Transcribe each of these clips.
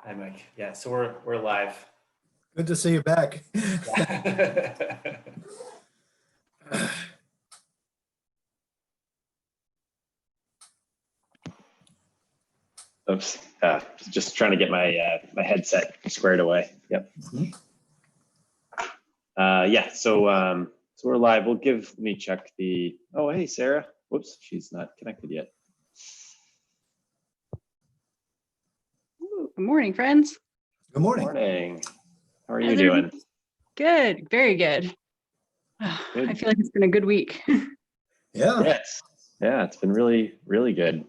Hi, Mike. Yeah, so we're live. Good to see you back. Oops, just trying to get my my headset squared away. Yep. Yeah, so we're live. Let me check the, oh, hey, Sarah. Whoops, she's not connected yet. Ooh, good morning, friends. Good morning. Morning. How are you doing? Good, very good. Good. I feel like it's been a good week. Yeah. Yes. Yeah, it's been really, really good.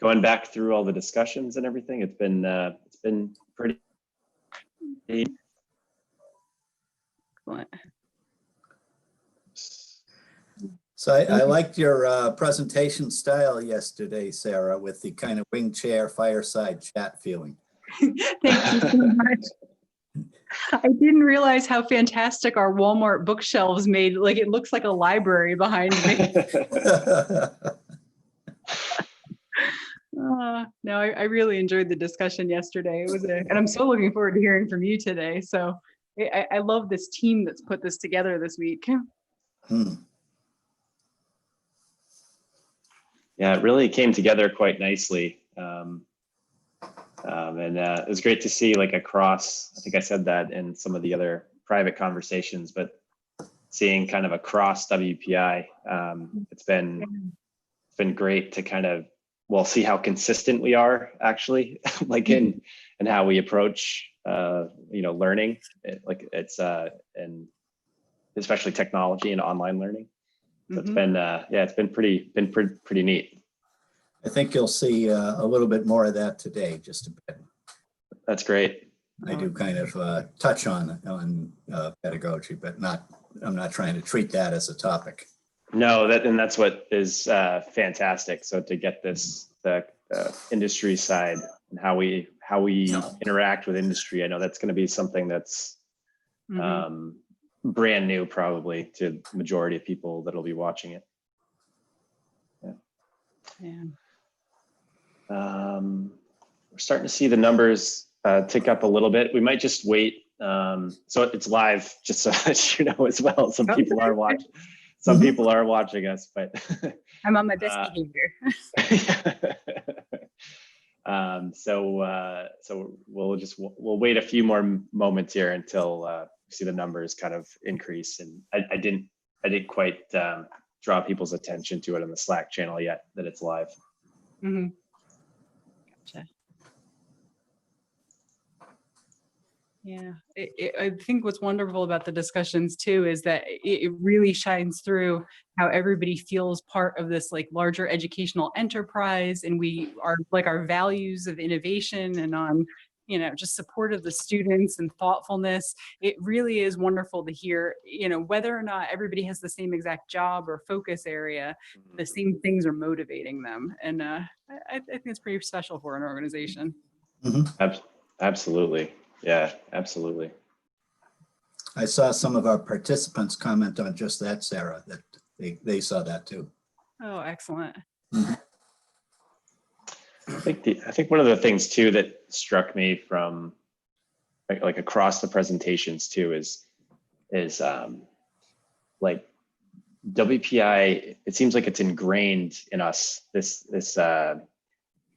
Going back through all the discussions and everything, it's been pretty. So I liked your presentation style yesterday, Sarah, with the kind of wing chair fireside chat feeling. Thank you so much. I didn't realize how fantastic our Walmart bookshelves made. Like, it looks like a library behind me. No, I really enjoyed the discussion yesterday. And I'm so looking forward to hearing from you today. So I love this team that's put this together this week. Yeah, it really came together quite nicely. And it was great to see, like, across, I think I said that in some of the other private conversations, but seeing kind of across WPI, it's been great to kind of, well, see how consistent we are actually, like in how we approach, learning, and especially technology and online learning. So it's been, it's been pretty neat. I think you'll see a little bit more of that today, just a bit. That's great. I do kind of touch on pedagogy, but I'm not trying to treat that as a topic. No, that's what is fantastic. So to get the industry side and how we interact with industry, I know that's going to be something that's brand new probably to the majority of people that'll be watching it. Yeah. We're starting to see the numbers tick up a little bit. We might just wait. So it's live, just so that you know as well. Some people are watching. Some people are watching us, but I'm on my best behavior. So we'll wait a few more moments here until we see the numbers kind of increase. And I didn't quite draw people's attention to it on the Slack channel yet that it's live. Gotcha. Yeah, I think what's wonderful about the discussions too is that it really shines through how everybody feels part of this like larger educational enterprise, and we are like our values of innovation and on just support of the students and thoughtfulness. It really is wonderful to hear, whether or not everybody has the same exact job or focus area, the same things are motivating them, and I think it's pretty special for an organization. Absolutely. Yeah, absolutely. I saw some of our participants comment on just that, Sarah, that they saw that too. Oh, excellent. I think one of the things too that struck me from like across the presentations too is like WPI, it seems like it's ingrained in us, this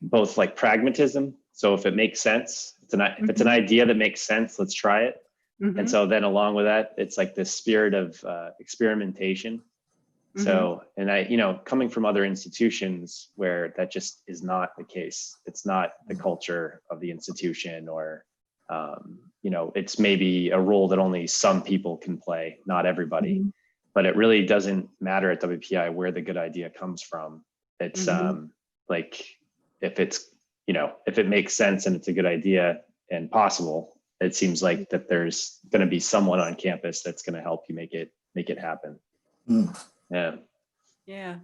both like pragmatism. So if it makes sense, if it's an idea that makes sense, let's try it. And so then along with that, it's like this spirit of experimentation. So, and coming from other institutions where that just is not the case, it's not the culture of the institution, or, it's maybe a role that only some people can play, not everybody, but it really doesn't matter at WPI where the good idea comes from. It's like, if it makes sense and it's a good idea and possible, it seems like that there's going to be someone on campus that's going to help you make it happen. Yeah,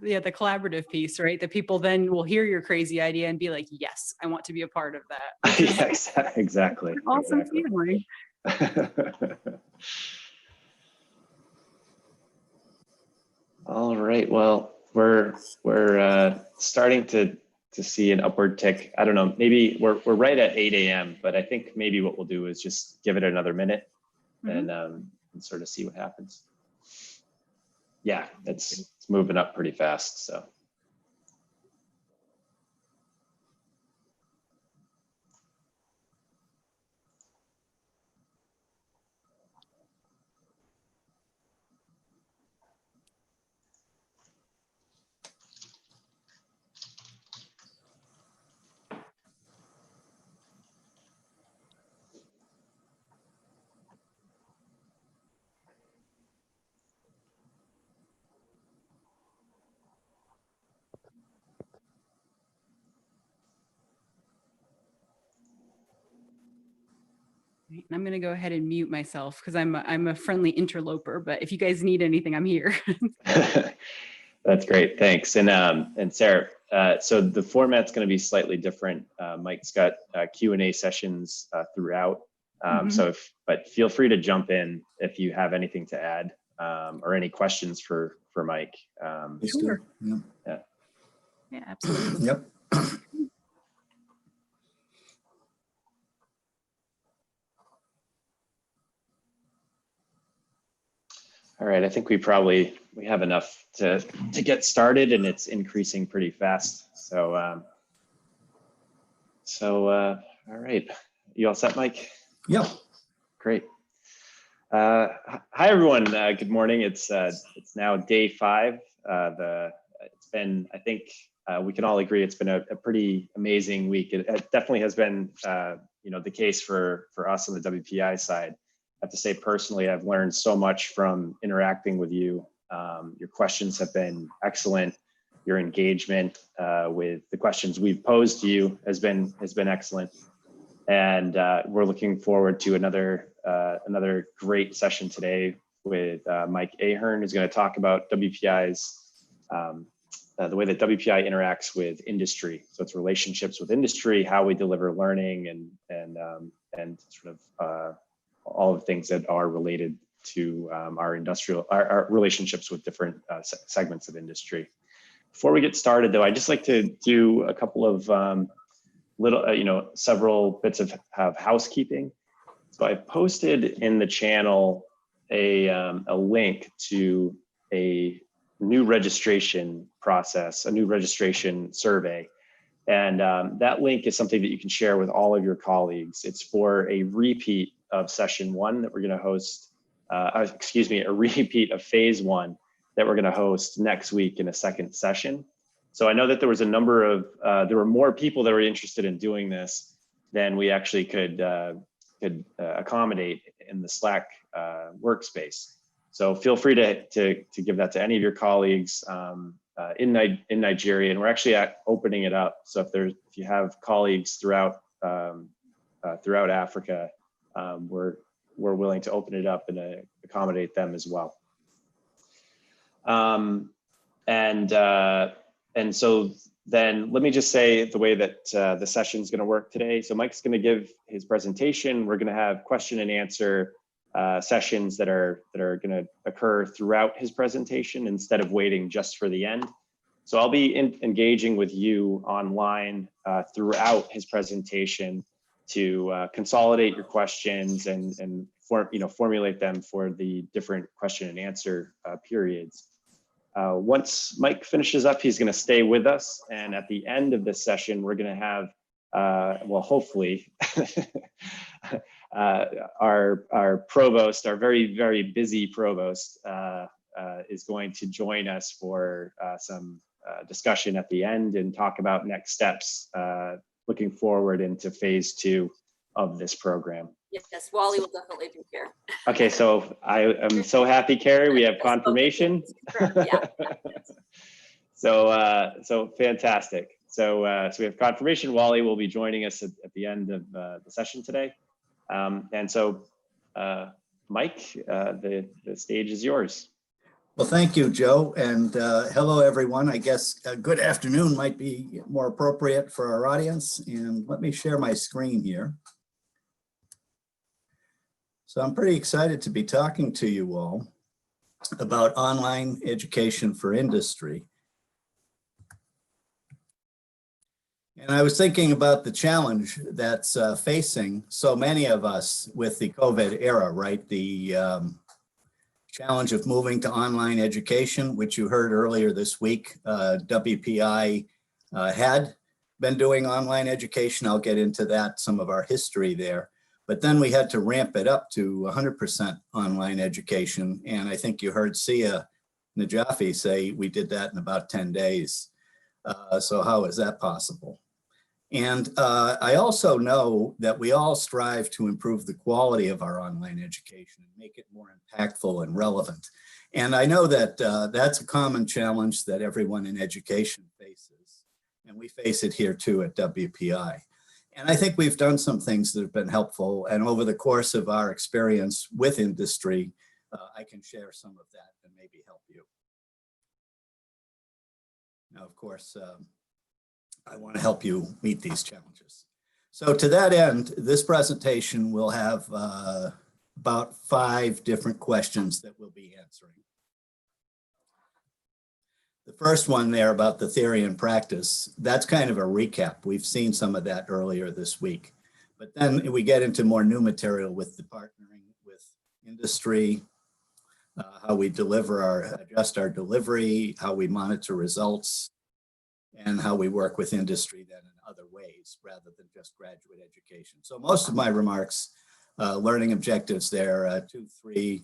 the collaborative piece, right? That people then will hear your crazy idea and be like, yes, I want to be a part of that. Yeah, exactly. Awesome feeling. All right, well, we're starting to to see an upward tick. I don't know, maybe we're right at 8 a.m., but I think maybe what we'll do is just give it another minute and sort of see what happens. Yeah, it's moving up pretty fast, so. And I'm going to go ahead and mute myself because I'm a friendly interloper, but if you guys need anything, I'm here. That's great, thanks. And Sarah, so the format's going to be slightly different. Mike's got Q&A sessions throughout. But feel free to jump in if you have anything to add or any questions for Mike. Sure. Yeah. Yeah, absolutely. Yep. All right, I think we have enough to get started, and it's increasing pretty fast. So, all right, you all set, Mike? Yep. Great. Hi everyone. Good morning. It's now day 5. It's been, I think we can all agree, it's been a pretty amazing week. It definitely has been, the case for us on the WPI side. I have to say personally, I've learned so much from interacting with you. Your questions have been excellent. Your engagement with the questions we've posed to you has been excellent. And we're looking forward to another great session today with Mike Ahern, who's going to talk about WPI's the way that WPI interacts with industry. So it's relationships with industry, how we deliver learning, and sort of all of the things that are related to our relationships with different segments of industry. Before we get started, though, I'd just like to do a couple of several bits of housekeeping. So I posted in the channel a link to a new registration process, a new registration survey. And that link is something that you can share with all of your colleagues. It's for a repeat of session 1 that we're going to host, a repeat of phase 1 that we're going to host next week in a second session. So I know that there was there were more people that were interested in doing this than we actually could accommodate in the Slack workspace. So feel free to give that to any of your colleagues in Nigeria, and we're actually opening it up. So if you have colleagues throughout Africa, we're willing to open it up and accommodate them as well. And so then let me just say the way that the session is going to work today. So Mike's going to give his presentation. We're going to have question and answer sessions that are going to occur throughout his presentation instead of waiting just for the end. So I'll be engaging with you online throughout his presentation to consolidate your questions and formulate them for the different question and answer periods. Once Mike finishes up, he's going to stay with us, and at the end of this session, we're going to have, well, hopefully, our provost, our very, very busy provost, is going to join us for some discussion at the end and talk about next steps, looking forward into phase 2 of this program. Yes, Wally will definitely be here. Okay, so I am so happy, Carrie, we have confirmation. Yeah. So fantastic. So we have confirmation. Wally will be joining us at the end of the session today. And so, Mike, the stage is yours. Well, thank you, Joe. And hello, everyone. I guess good afternoon might be more appropriate for our audience. And let me share my screen here. So I'm pretty excited to be talking to you all about online education for industry. And I was thinking about the challenge that's facing so many of us with the COVID era, right? The challenge of moving to online education, which you heard earlier this week. WPI had been doing online education. I'll get into that, some of our history there. But then we had to ramp it up to 100% online education. And I think you heard Sia Najafi say we did that in about 10 days. So how is that possible? And I also know that we all strive to improve the quality of our online education and make it more impactful and relevant. And I know that that's a common challenge that everyone in education faces. And we face it here too at WPI. And I think we've done some things that have been helpful. And over the course of our experience with industry, I can share some of that and maybe help you. Now, of course, I want to help you meet these challenges. So to that end, this presentation will have about 5 different questions that we'll be answering. The first one there about the theory and practice, that's kind of a recap. We've seen some of that earlier this week. But then we get into more new material with the partnering with industry, how we adjust our delivery, how we monitor results, and how we work with industry then in other ways rather than just graduate education. So most of my remarks, learning objectives there, 2, 3,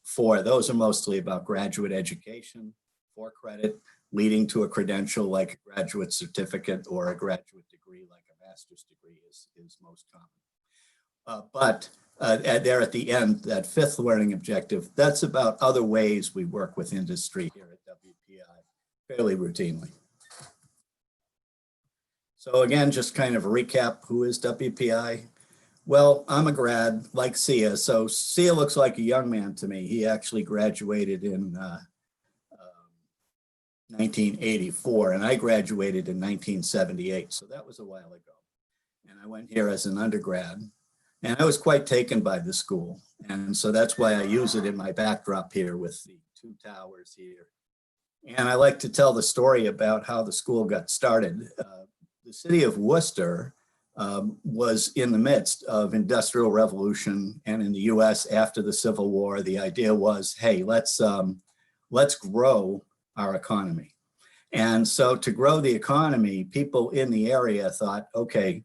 4, those are mostly about graduate education, for credit, leading to a credential like a graduate certificate or a graduate degree like a master's degree is most common. But there at the end, that 5th learning objective, that's about other ways we work with industry here at WPI fairly routinely. So again, just kind of a recap, who is WPI? Well, I'm a grad like Sia. So Sia looks like a young man to me. He actually graduated in 1984 and I graduated in 1978. So that was a while ago. And I went here as an undergrad and I was quite taken by the school. And so that's why I use it in my backdrop here with the 2 towers here. And I like to tell the story about how the school got started. The city of Worcester was in the midst of industrial revolution, and in the US after the Civil War, the idea was, hey, let's grow our economy. And so to grow the economy, people in the area thought, okay,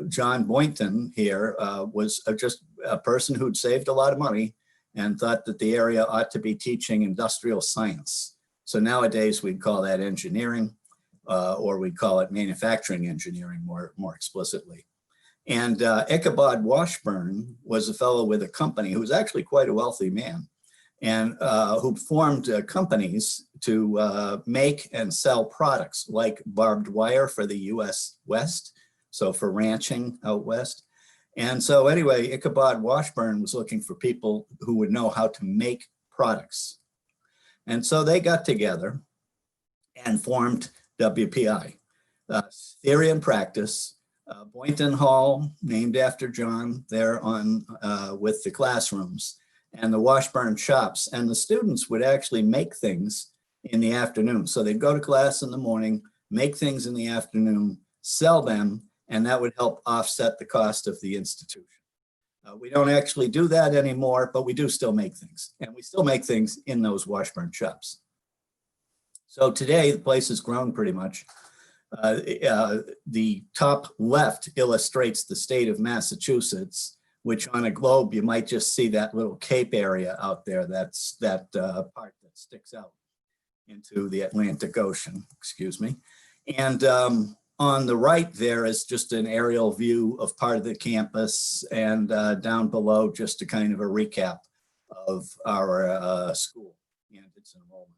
John Boynton here was just a person who'd saved a lot of money and thought that the area ought to be teaching industrial science. So nowadays we'd call that engineering. Or we call it manufacturing engineering more explicitly. And Ichabod Washburn was a fellow with a company who was actually quite a wealthy man and who formed companies to make and sell products like barbed wire for the US West, so for ranching out west. And so anyway, Ichabod Washburn was looking for people who would know how to make products. And so they got together and formed WPI, theory and practice, Boynton Hall, named after John, there on with the classrooms, and the Washburn shops. And the students would actually make things in the afternoon. So they'd go to class in the morning, make things in the afternoon, sell them, and that would help offset the cost of the institution. We don't actually do that anymore, but we do still make things. And we still make things in those Washburn shops. So today, the place has grown pretty much. The top left illustrates the state of Massachusetts, which on a globe, you might just see that little cape area out there. That's that part that sticks out into the Atlantic Ocean, excuse me. And on the right there is just an aerial view of part of the campus, and down below, just a kind of a recap of our school and its enrollment.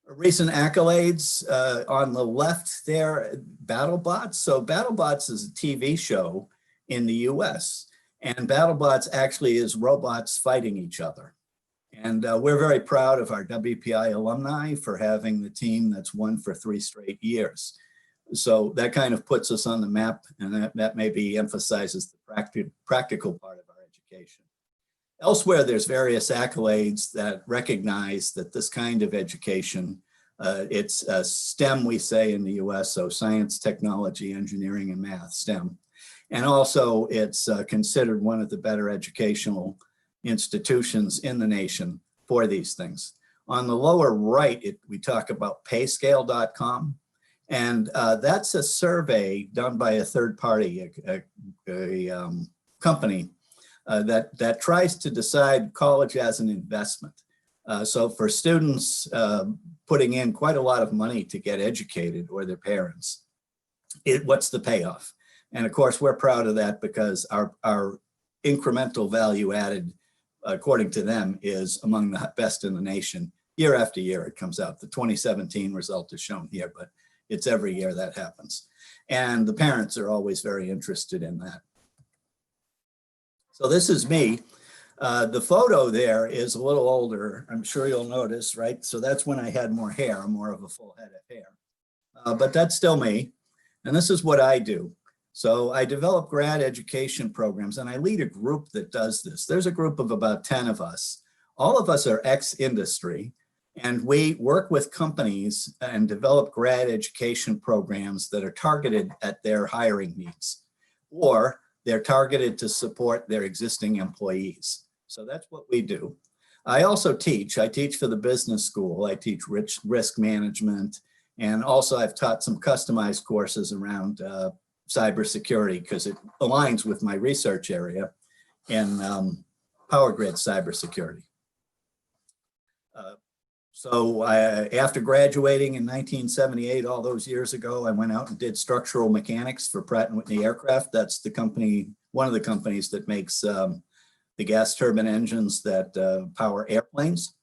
Recent accolades on the left there, BattleBots. So BattleBots is a TV show in the US, and BattleBots actually is robots fighting each other. And we're very proud of our WPI alumni for having the team that's won for 3 straight years. So that kind of puts us on the map, and that maybe emphasizes the practical part of our education. Elsewhere, there's various accolades that recognize that this kind of education It's STEM, we say in the US, so science, technology, engineering, and math, STEM. And also it's considered one of the better educational institutions in the nation for these things. On the lower right, we talk about payscale.com. And that's a survey done by a third party, a company that tries to decide college as an investment. So for students putting in quite a lot of money to get educated, or their parents, what's the payoff? And of course, we're proud of that because our incremental value added, according to them, is among the best in the nation. Year after year it comes out. The 2017 result is shown here, but it's every year that happens. And the parents are always very interested in that. So this is me. The photo there is a little older. I'm sure you'll notice, right? So that's when I had more hair, more of a full head of hair. But that's still me. And this is what I do. So I develop grad education programs, and I lead a group that does this. There's a group of about 10 of us. All of us are ex-industry, and we work with companies and develop grad education programs that are targeted at their hiring needs, or they're targeted to support their existing employees. So that's what we do. I also teach. I teach for the business school. I teach risk management, and also I've taught some customized courses around cybersecurity because it aligns with my research area in power grid cybersecurity. So after graduating in 1978, all those years ago, I went out and did structural mechanics for Pratt & Whitney Aircraft. That's the company, one of the companies that makes the gas turbine engines that power airplanes.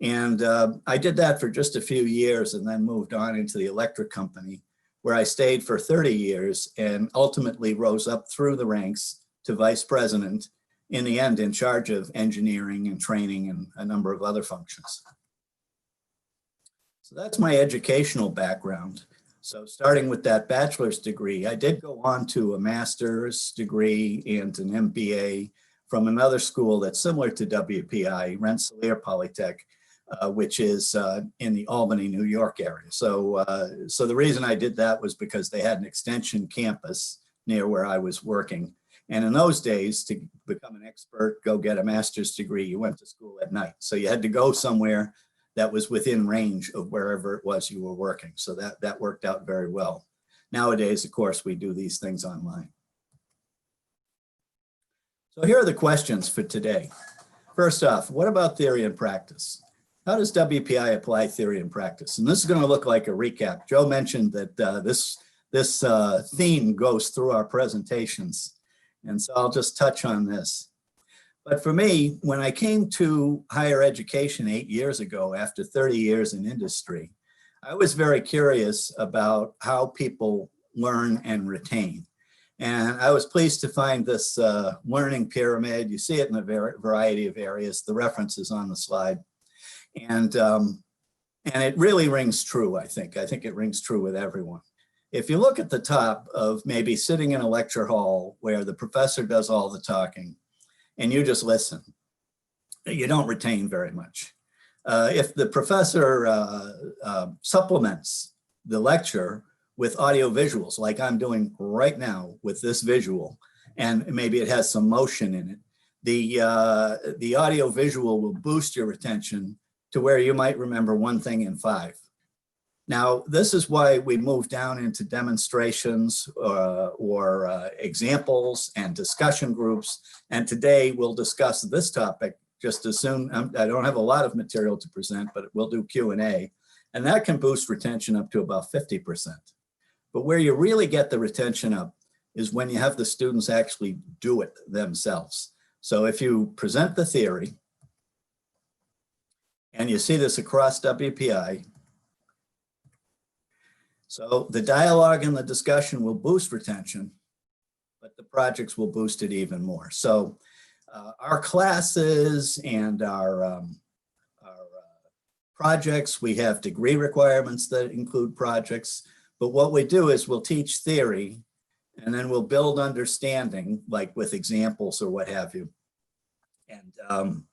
And I did that for just a few years and then moved on into the electric company, where I stayed for 30 years and ultimately rose up through the ranks to vice president, in the end in charge of engineering and training and a number of other functions. So that's my educational background. So starting with that bachelor's degree, I did go on to a master's degree and an MBA from another school that's similar to WPI, Rensselaer Polytech, which is in the Albany, New York area. So, so the reason I did that was because they had an extension campus near where I was working. And in those days, to become an expert, go get a master's degree, you went to school at night. So you had to go somewhere that was within range of wherever it was you were working. So that worked out very well. Nowadays, of course, we do these things online. So here are the questions for today. First off, what about theory and practice? How does WPI apply theory and practice? And this is going to look like a recap. Joe mentioned that this theme goes through our presentations. And so I'll just touch on this. But for me, when I came to higher education 8 years ago, after 30 years in industry, I was very curious about how people learn and retain. And I was pleased to find this learning pyramid. You see it in a variety of areas. The reference is on the slide. And it really rings true, I think. I think it rings true with everyone. If you look at the top of maybe sitting in a lecture hall where the professor does all the talking and you just listen, you don't retain very much. If the professor supplements the lecture with audio visuals, like I'm doing right now with this visual, and maybe it has some motion in it, the audio visual will boost your retention to where you might remember one thing in 5. Now, this is why we move down into demonstrations or examples and discussion groups. And today we'll discuss this topic just as soon. I don't have a lot of material to present, but we'll do Q&A. And that can boost retention up to about 50%. But where you really get the retention up is when you have the students actually do it themselves. So if you present the theory, and you see this across WPI, so the dialogue and the discussion will boost retention, but the projects will boost it even more. So our classes and our projects, we have degree requirements that include projects, but what we do is we'll teach theory and then we'll build understanding, like with examples or what have you. And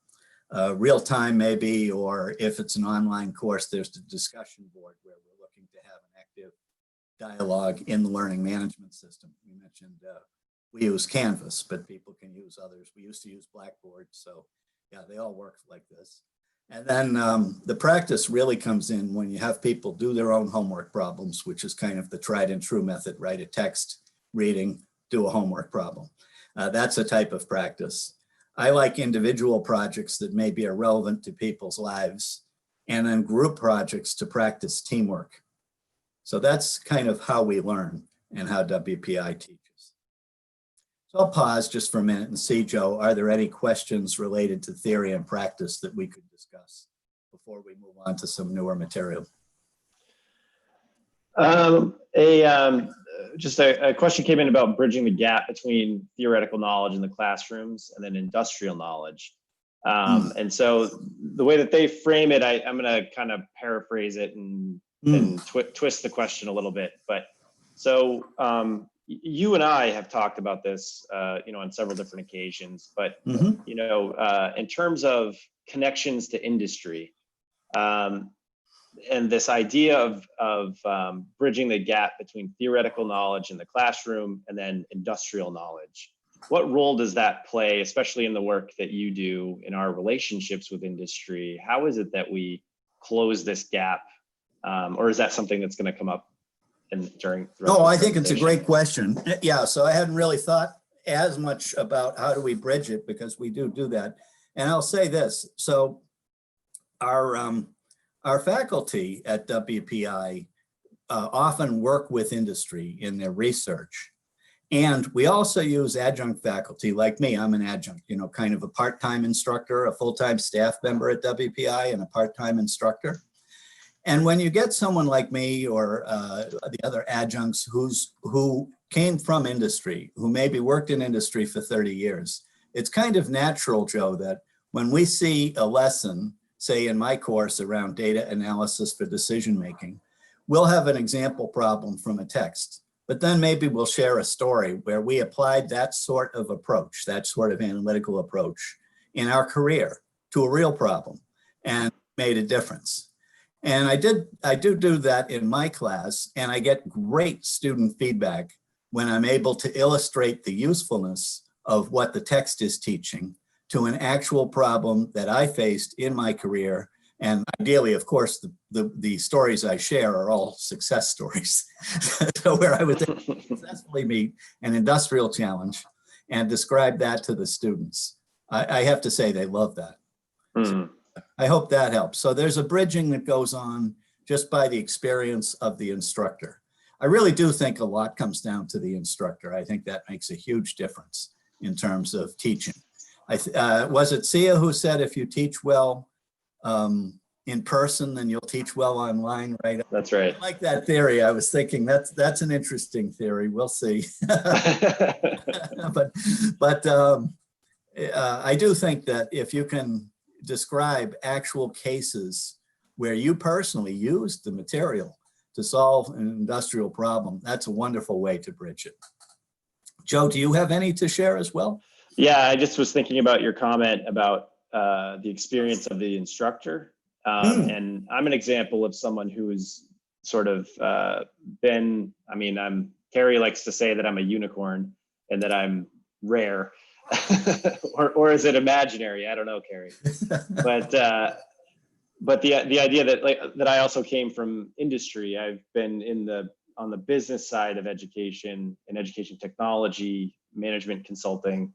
real time maybe, or if it's an online course, there's the discussion board where we're looking to have an active dialogue in the learning management system. We mentioned we use Canvas, but people can use others. We used to use Blackboard, so yeah, they all work like this. And then the practice really comes in when you have people do their own homework problems, which is kind of the tried and true method, write a text, reading, do a homework problem. That's a type of practice. I like individual projects that maybe are relevant to people's lives, and then group projects to practice teamwork. So that's kind of how we learn and how WPI teaches. So I'll pause just for a minute and see, Joe, are there any questions related to theory and practice that we could discuss before we move on to some newer material? Just a question came in about bridging the gap between theoretical knowledge in the classrooms and then industrial knowledge. And so the way that they frame it, I'm going to kind of paraphrase it and twist the question a little bit. But so you and I have talked about this, on several different occasions. But in terms of connections to industry, and this idea of bridging the gap between theoretical knowledge in the classroom and then industrial knowledge. What role does that play, especially in the work that you do in our relationships with industry? How is it that we close this gap? Or is that something that's going to come up during? No, I think it's a great question. Yeah, so I hadn't really thought as much about how do we bridge it, because we do that. And I'll say this, so our faculty at WPI often work with industry in their research. And we also use adjunct faculty like me. I'm an adjunct, kind of a part-time instructor, a full-time staff member at WPI and a part-time instructor. And when you get someone like me or the other adjuncts who came from industry, who maybe worked in industry for 30 years, it's kind of natural, Joe, that when we see a lesson, say in my course around data analysis for decision making, we'll have an example problem from a text, but then maybe we'll share a story where we applied that sort of approach, that sort of analytical approach in our career to a real problem and made a difference. And I do that in my class, and I get great student feedback when I'm able to illustrate the usefulness of what the text is teaching to an actual problem that I faced in my career. And ideally, of course, the stories I share are all success stories. So where I was able to successfully meet an industrial challenge and describe that to the students. I have to say they love that. So I hope that helps. So there's a bridging that goes on just by the experience of the instructor. I really do think a lot comes down to the instructor. I think that makes a huge difference in terms of teaching. Was it Sia who said if you teach well in person, then you'll teach well online, right? That's right. I like that theory. I was thinking that's an interesting theory. We'll see. but I do think that if you can describe actual cases where you personally used the material to solve an industrial problem, that's a wonderful way to bridge it. Joe, do you have any to share as well? Yeah, I just was thinking about your comment about the experience of the instructor. And I'm an example of someone who's sort of Carrie likes to say that I'm a unicorn and that I'm rare. or is it imaginary? I don't know, Carrie. But the idea that I also came from industry. I've been on the business side of education and education technology, management consulting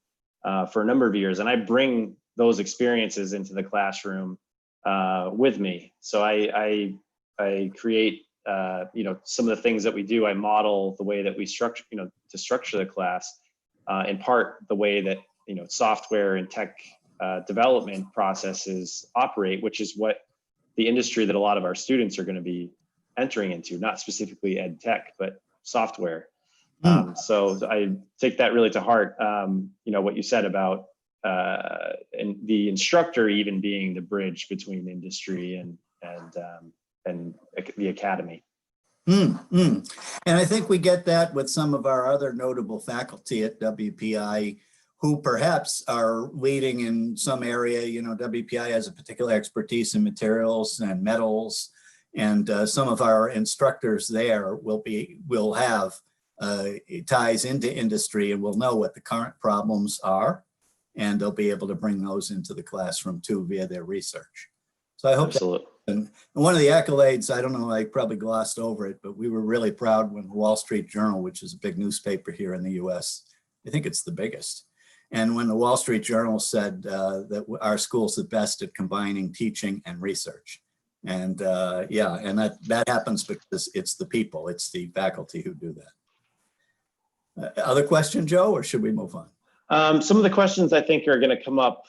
for a number of years, and I bring those experiences into the classroom with me. So I create some of the things that we do. I model the way that we structure the class. In part, the way that software and tech development processes operate, which is what the industry that a lot of our students are going to be entering into, not specifically ed tech, but software. So I take that really to heart. What you said about and the instructor even being the bridge between industry and the academy. And I think we get that with some of our other notable faculty at WPI who perhaps are leading in some area. You know, WPI has a particular expertise in materials and metals, and some of our instructors there will have ties into industry and will know what the current problems are, and they'll be able to bring those into the classroom too via their research. So I hope Absolutely. and one of the accolades, I don't know, I probably glossed over it, but we were really proud when the Wall Street Journal, which is a big newspaper here in the US, I think it's the biggest. And when the Wall Street Journal said that our school's the best at combining teaching and research. And yeah, and that happens because it's the people, it's the faculty who do that. Other question, Joe, or should we move on? Some of the questions I think are going to come up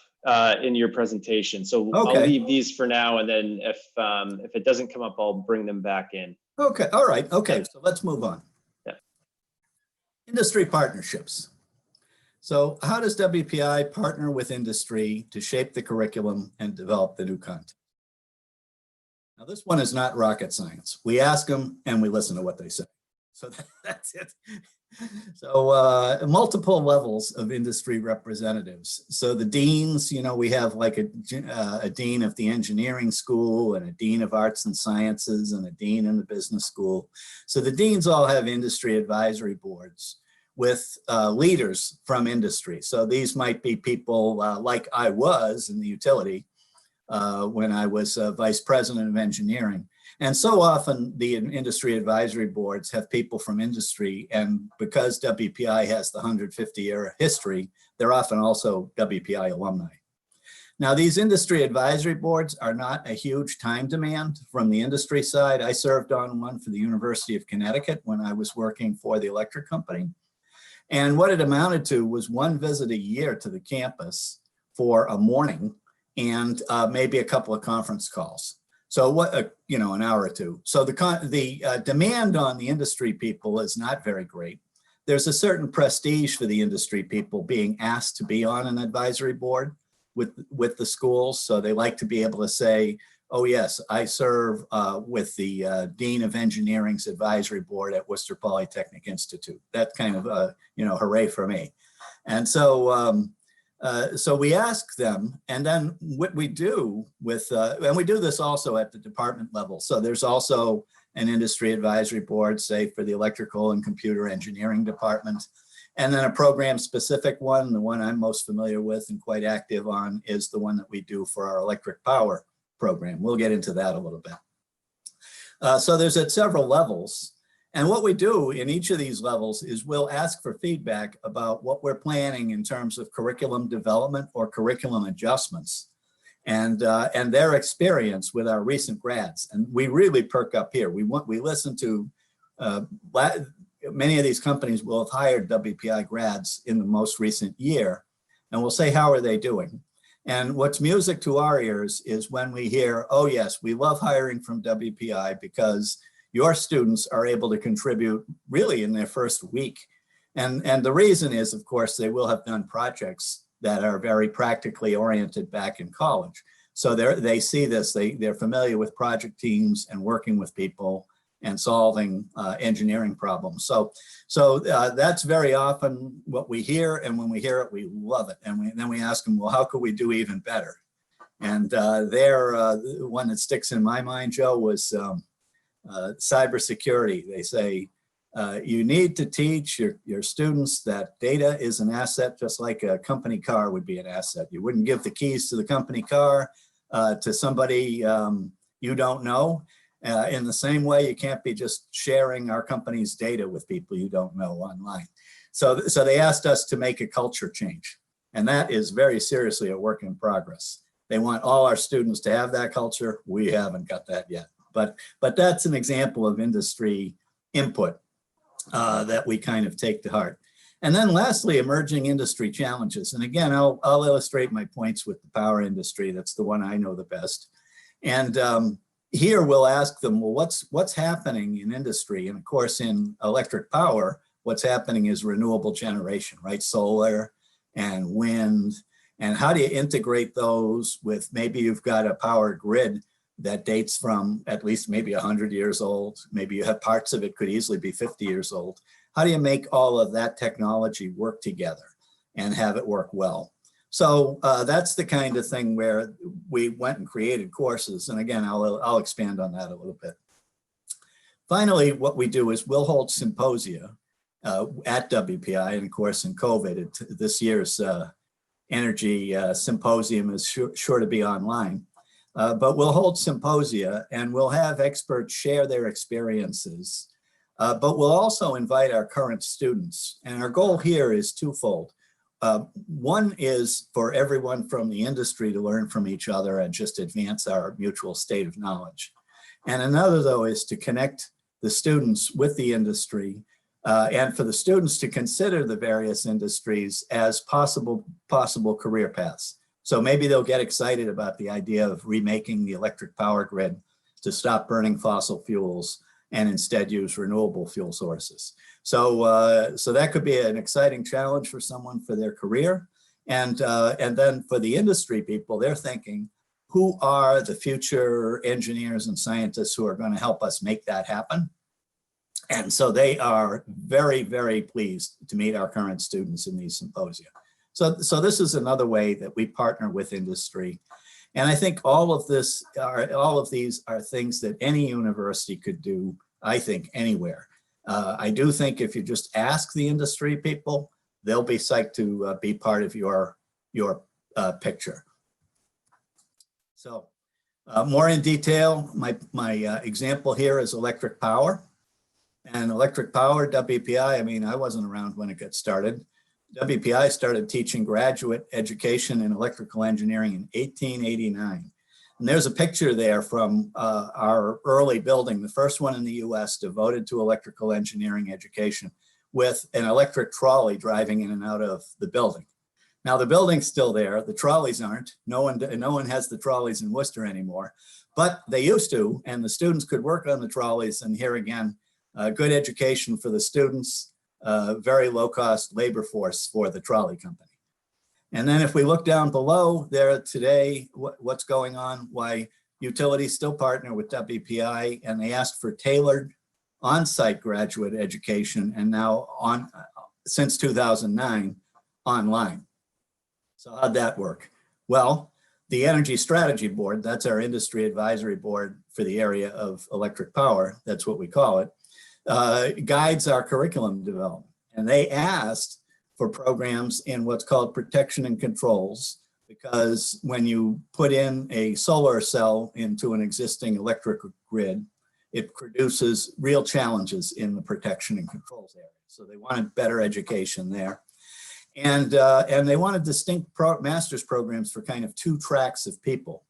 in your presentation. So Okay. I'll leave these for now, and then if it doesn't come up, I'll bring them back in. Okay, all right, okay, so let's move on. Yeah. Industry partnerships. So how does WPI partner with industry to shape the curriculum and develop the new content? Now, this one is not rocket science. We ask them and we listen to what they say. So that's it. So multiple levels of industry representatives. So the deans, you know, we have like a dean of the engineering school and a dean of arts and sciences and a dean in the business school. So the deans all have industry advisory boards with leaders from industry. So these might be people like I was in the utility when I was vice president of engineering. And so often the industry advisory boards have people from industry, and because WPI has the 150-year history, they're often also WPI alumni. Now, these industry advisory boards are not a huge time demand from the industry side. I served on one for the University of Connecticut when I was working for the electric company. And what it amounted to was one visit a year to the campus for a morning and maybe a couple of conference calls. So what, you know, an hour or two. So the demand on the industry people is not very great. There's a certain prestige for the industry people being asked to be on an advisory board with the schools. So they like to be able to say, oh yes, I serve with the Dean of Engineering's advisory board at Worcester Polytechnic Institute. That kind of, you know, hooray for me. And so, so we ask them, and then what we do with, and we do this also at the department level. So there's also an industry advisory board, say for the electrical and computer engineering department. And then a program specific one, the one I'm most familiar with and quite active on is the one that we do for our electric power program. We'll get into that a little bit. So there's at several levels. And what we do in each of these levels is we'll ask for feedback about what we're planning in terms of curriculum development or curriculum adjustments and their experience with our recent grads. And we really perk up here. We listen to, many of these companies will have hired WPI grads in the most recent year, and we'll say, how are they doing? And what's music to our ears is when we hear, oh yes, we love hiring from WPI because your students are able to contribute really in their first week. And the reason is, of course, they will have done projects that are very practically oriented back in college. So they see this, they're familiar with project teams and working with people and solving engineering problems. So that's very often what we hear, and when we hear it, we love it. And then we ask them, well, how could we do even better? And one that sticks in my mind, Joe, was cybersecurity. They say, you need to teach your students that data is an asset, just like a company car would be an asset. You wouldn't give the keys to the company car to somebody you don't know. In the same way, you can't be just sharing our company's data with people you don't know online. So they asked us to make a culture change, and that is very seriously a work in progress. They want all our students to have that culture. We haven't got that yet. But that's an example of industry input that we kind of take to heart. And then lastly, emerging industry challenges. And again, I'll illustrate my points with the power industry. That's the one I know the best. And here we'll ask them, well, what's happening in industry? And of course, in electric power, what's happening is renewable generation, right? Solar and wind. And how do you integrate those with, maybe you've got a power grid that dates from at least maybe 100 years old. Maybe you have parts of it could easily be 50 years old. How do you make all of that technology work together? and have it work well. So that's the kind of thing where we went and created courses. And again, I'll expand on that a little bit. Finally, what we do is we'll hold symposia at WPI, and of course in COVID, this year's energy symposium is sure to be online. But we'll hold symposia and we'll have experts share their experiences. But we'll also invite our current students. And our goal here is twofold. One is for everyone from the industry to learn from each other and just advance our mutual state of knowledge. And another, though, is to connect the students with the industry and for the students to consider the various industries as possible career paths. So maybe they'll get excited about the idea of remaking the electric power grid to stop burning fossil fuels and instead use renewable fuel sources. So that could be an exciting challenge for someone for their career. And then for the industry people, they're thinking, who are the future engineers and scientists who are going to help us make that happen? And so they are very, very pleased to meet our current students in these symposia. So this is another way that we partner with industry. And I think all of these are things that any university could do, I think, anywhere. I do think if you just ask the industry people, they'll be psyched to be part of your picture. So more in detail, my example here is electric power. And electric power, WPI, I mean, I wasn't around when it got started. WPI started teaching graduate education in electrical engineering in 1889. And there's a picture there from our early building, the first one in the US devoted to electrical engineering education, with an electric trolley driving in and out of the building. Now the building's still there, the trolleys aren't. No one has the trolleys in Worcester anymore, but they used to, and the students could work on the trolleys. And here again, good education for the students, very low cost labor force for the trolley company. And then if we look down below there today, what's going on, why utilities still partner with WPI, and they asked for tailored on-site graduate education, and now since 2009, online. So how'd that work? Well, the Energy Strategy Board, that's our industry advisory board for the area of electric power, that's what we call it, guides our curriculum development. And they asked for programs in what's called protection and controls, because when you put in a solar cell into an existing electric grid, it produces real challenges in the protection and controls area. So they wanted better education there. And they wanted distinct master's programs for kind of two tracks of people.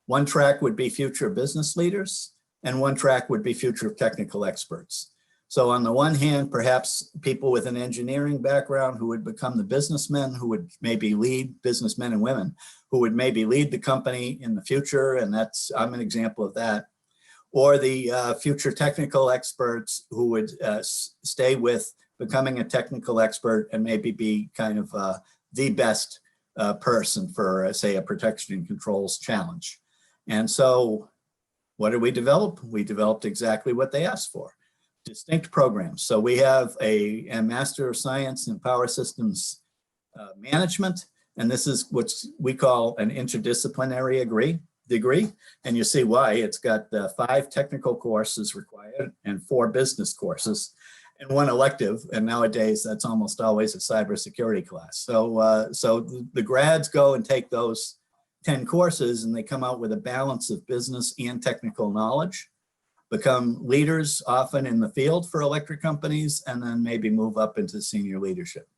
One track would be future business leaders, and one track would be future technical experts. So on the one hand, perhaps people with an engineering background who would become the businessmen who would maybe lead, businessmen and women, who would maybe lead the company in the future, and I'm an example of that. Or the future technical experts who would stay with becoming a technical expert and maybe be kind of the best person for, say, a protection and controls challenge. And so what did we develop? We developed exactly what they asked for. Distinct programs. So we have a Master of Science in Power Systems Management, and this is what we call an interdisciplinary degree, and you see why. It's got 5 technical courses required and 4 business courses and 1 elective, and nowadays that's almost always a cybersecurity class. So, so the grads go and take those 10 courses and they come out with a balance of business and technical knowledge, become leaders often in the field for electric companies, and then maybe move up into senior leadership.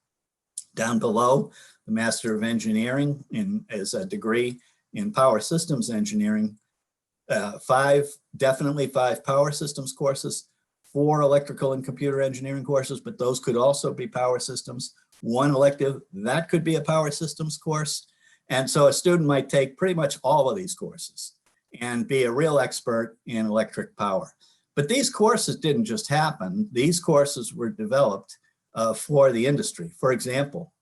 Down below, the Master of Engineering is a degree in Power Systems Engineering, definitely 5 Power Systems courses, 4 Electrical and Computer Engineering courses, but those could also be Power Systems. 1 elective, that could be a Power Systems course. And so a student might take pretty much all of these courses and be a real expert in electric power. But these courses didn't just happen. These courses were developed for the industry. For example,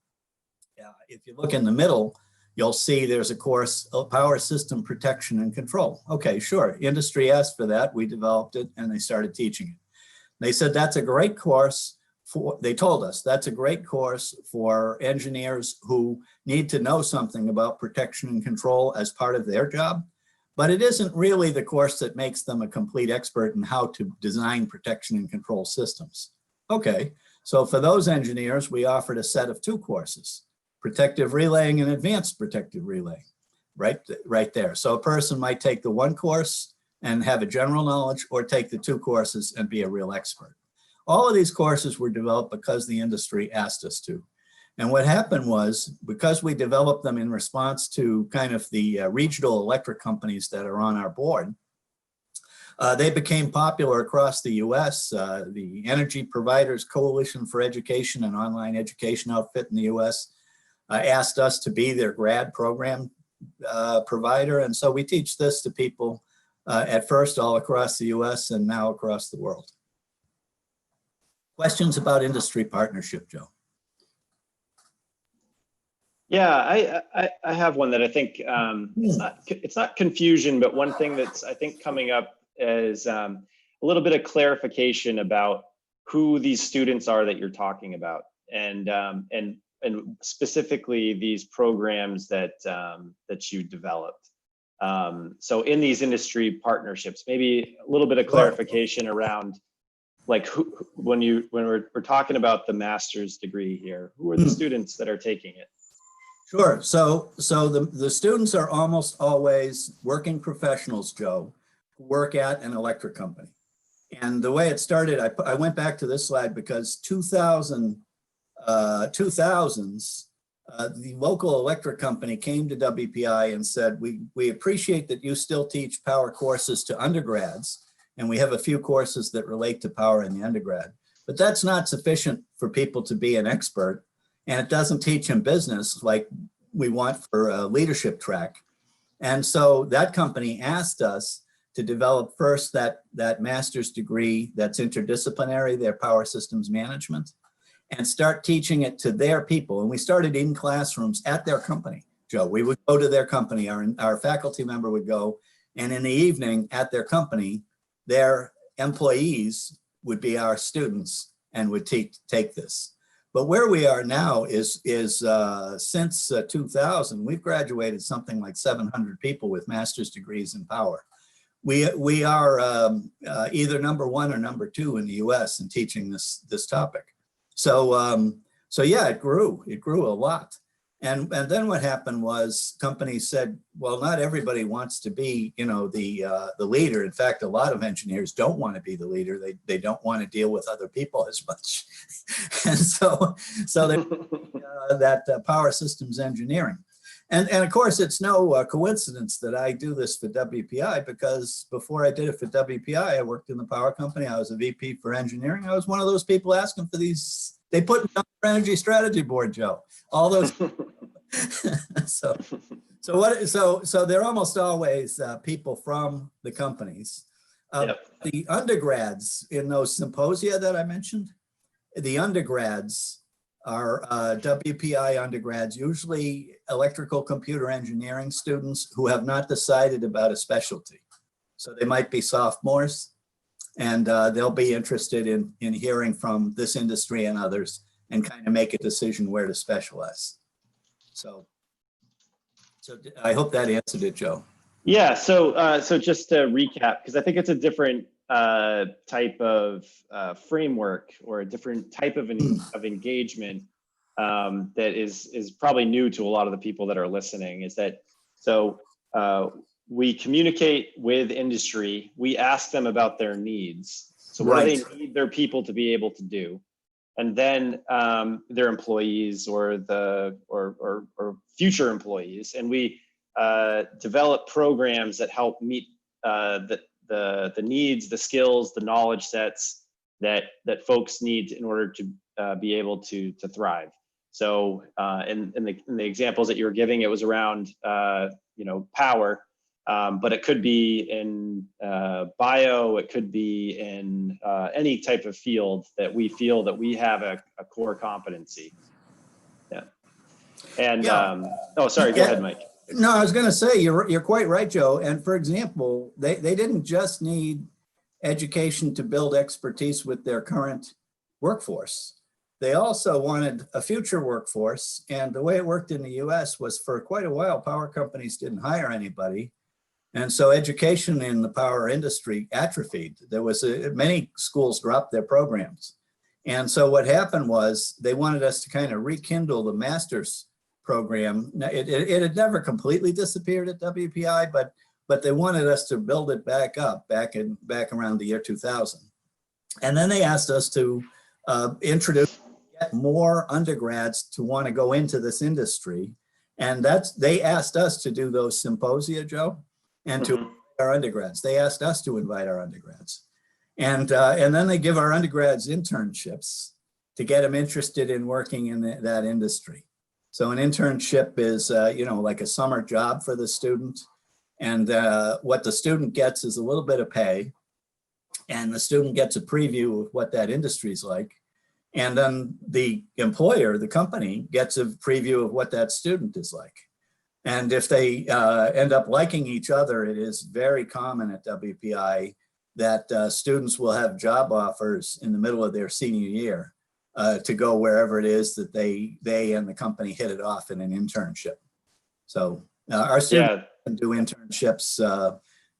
if you look in the middle, you'll see there's a course, Power System Protection and Control. Okay, sure, industry asked for that, we developed it, and they started teaching it. They said, that's a great course, they told us that's a great course for engineers who need to know something about protection and control as part of their job, but it isn't really the course that makes them a complete expert in how to design protection and control systems. Okay, so for those engineers, we offered a set of 2 courses, protective relaying and advanced protective relaying, right there. So a person might take the 1 course and have a general knowledge, or take the 2 courses and be a real expert. All of these courses were developed because the industry asked us to. And what happened was, because we developed them in response to kind of the regional electric companies that are on our board, they became popular across the US. The Energy Providers Coalition for Education, an online education outfit in the US, asked us to be their grad program provider. And so we teach this to people at first all across the US and now across the world. Questions about industry partnership, Joe? Yeah, I have one that I think it's not confusion, but one thing that's I think coming up is a little bit of clarification about who these students are that you're talking about, and specifically these programs that that you developed. So in these industry partnerships, maybe a little bit of clarification around, like, when we're talking about the master's degree here, who are the students that are taking it? Sure. So the students are almost always working professionals, Joe, who work at an electric company. And the way it started, I went back to this slide because 2000s, the local electric company came to WPI and said, we appreciate that you still teach power courses to undergrads, and we have a few courses that relate to power in the undergrad, but that's not sufficient for people to be an expert. And it doesn't teach them business like we want for a leadership track. And so that company asked us to develop first that master's degree that's interdisciplinary, their power systems management, and start teaching it to their people. And we started in classrooms at their company, Joe. We would go to their company, our faculty member would go, and in the evening at their company, their employees would be our students and would take this. But where we are now is since 2000, we've graduated something like 700 people with master's degrees in power. We are either number 1 or number 2 in the US in teaching this topic. So yeah, it grew a lot. And then what happened was companies said, well, not everybody wants to be, the leader. In fact, a lot of engineers don't want to be the leader. They don't want to deal with other people as much. And so that power systems engineering. And of course, it's no coincidence that I do this for WPI, because before I did it for WPI, I worked in the power company. I was a VP for engineering. I was one of those people asking for these. They put me on the energy strategy board, Joe. All those. So they're almost always people from the companies. Yep. The undergrads in those symposia that I mentioned, the undergrads are WPI undergrads, usually electrical computer engineering students who have not decided about a specialty. So they might be sophomores, and they'll be interested in hearing from this industry and others and kind of make a decision where to specialize. So I hope that answered it, Joe. Yeah, so just to recap, because I think it's a different type of framework or a different type of engagement that is probably new to a lot of the people that are listening, is that, so we communicate with industry, we ask them about their needs. So what do they need their people to be able to do? And then their employees or future employees, and we develop programs that help meet the needs, the skills, the knowledge sets that folks need in order to be able to thrive. So in the examples that you were giving, it was around power, but it could be in bio, it could be in any type of field that we feel that we have a core competency. Yeah. And oh, sorry, go ahead, Mike. No, I was going to say, you're quite right, Joe. And for example, they didn't just need education to build expertise with their current workforce. They also wanted a future workforce. And the way it worked in the US was for quite a while, power companies didn't hire anybody. And so education in the power industry atrophied. There was many schools dropped their programs. And so what happened was they wanted us to kind of rekindle the master's program. It had never completely disappeared at WPI, but they wanted us to build it back up back around the year 2000. And then they asked us to introduce get more undergrads to want to go into this industry. And they asked us to do those symposia, Joe, and to invite our undergrads. They asked us to invite our undergrads. And then they give our undergrads internships to get them interested in working in that industry. So an internship is, like a summer job for the student. And what the student gets is a little bit of pay. And the student gets a preview of what that industry is like. And then the employer, the company, gets a preview of what that student is like. And if they end up liking each other, it is very common at WPI that students will have job offers in the middle of their senior year to go wherever it is that they and the company hit it off in an internship. So our students can do internships.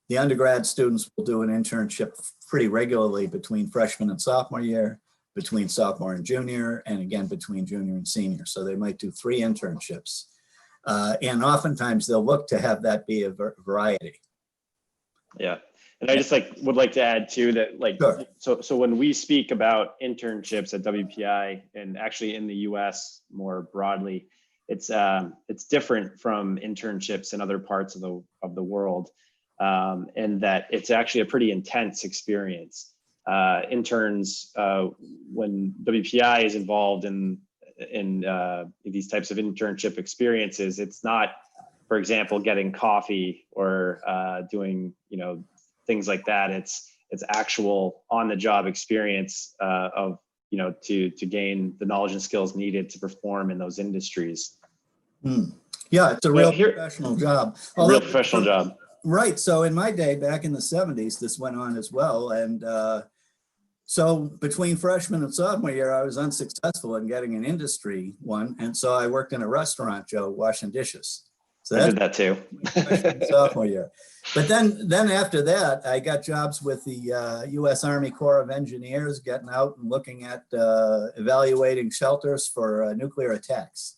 The undergrad students will do an internship pretty regularly between freshman and sophomore year, between sophomore and junior, and again between junior and senior. So they might do 3 internships. And oftentimes they'll look to have that be a variety. Yeah. And I just would like to add too that Sure. so when we speak about internships at WPI and actually in the US more broadly, it's different from internships in other parts of the world, and that it's actually a pretty intense experience. Interns, when WPI is involved in these types of internship experiences, it's not, for example, getting coffee or doing things like that. It's actual on-the-job experience of to gain the knowledge and skills needed to perform in those industries. Yeah, it's a real professional job. A real professional job. Right. So in my day, back in the 70s, this went on as well. And so between freshman and sophomore year, I was unsuccessful in getting an industry one. And so I worked in a restaurant, Joe, washing dishes. So I did that too. Sophomore year. But then after that, I got jobs with the U.S. Army Corps of Engineers, getting out and looking at evaluating shelters for nuclear attacks.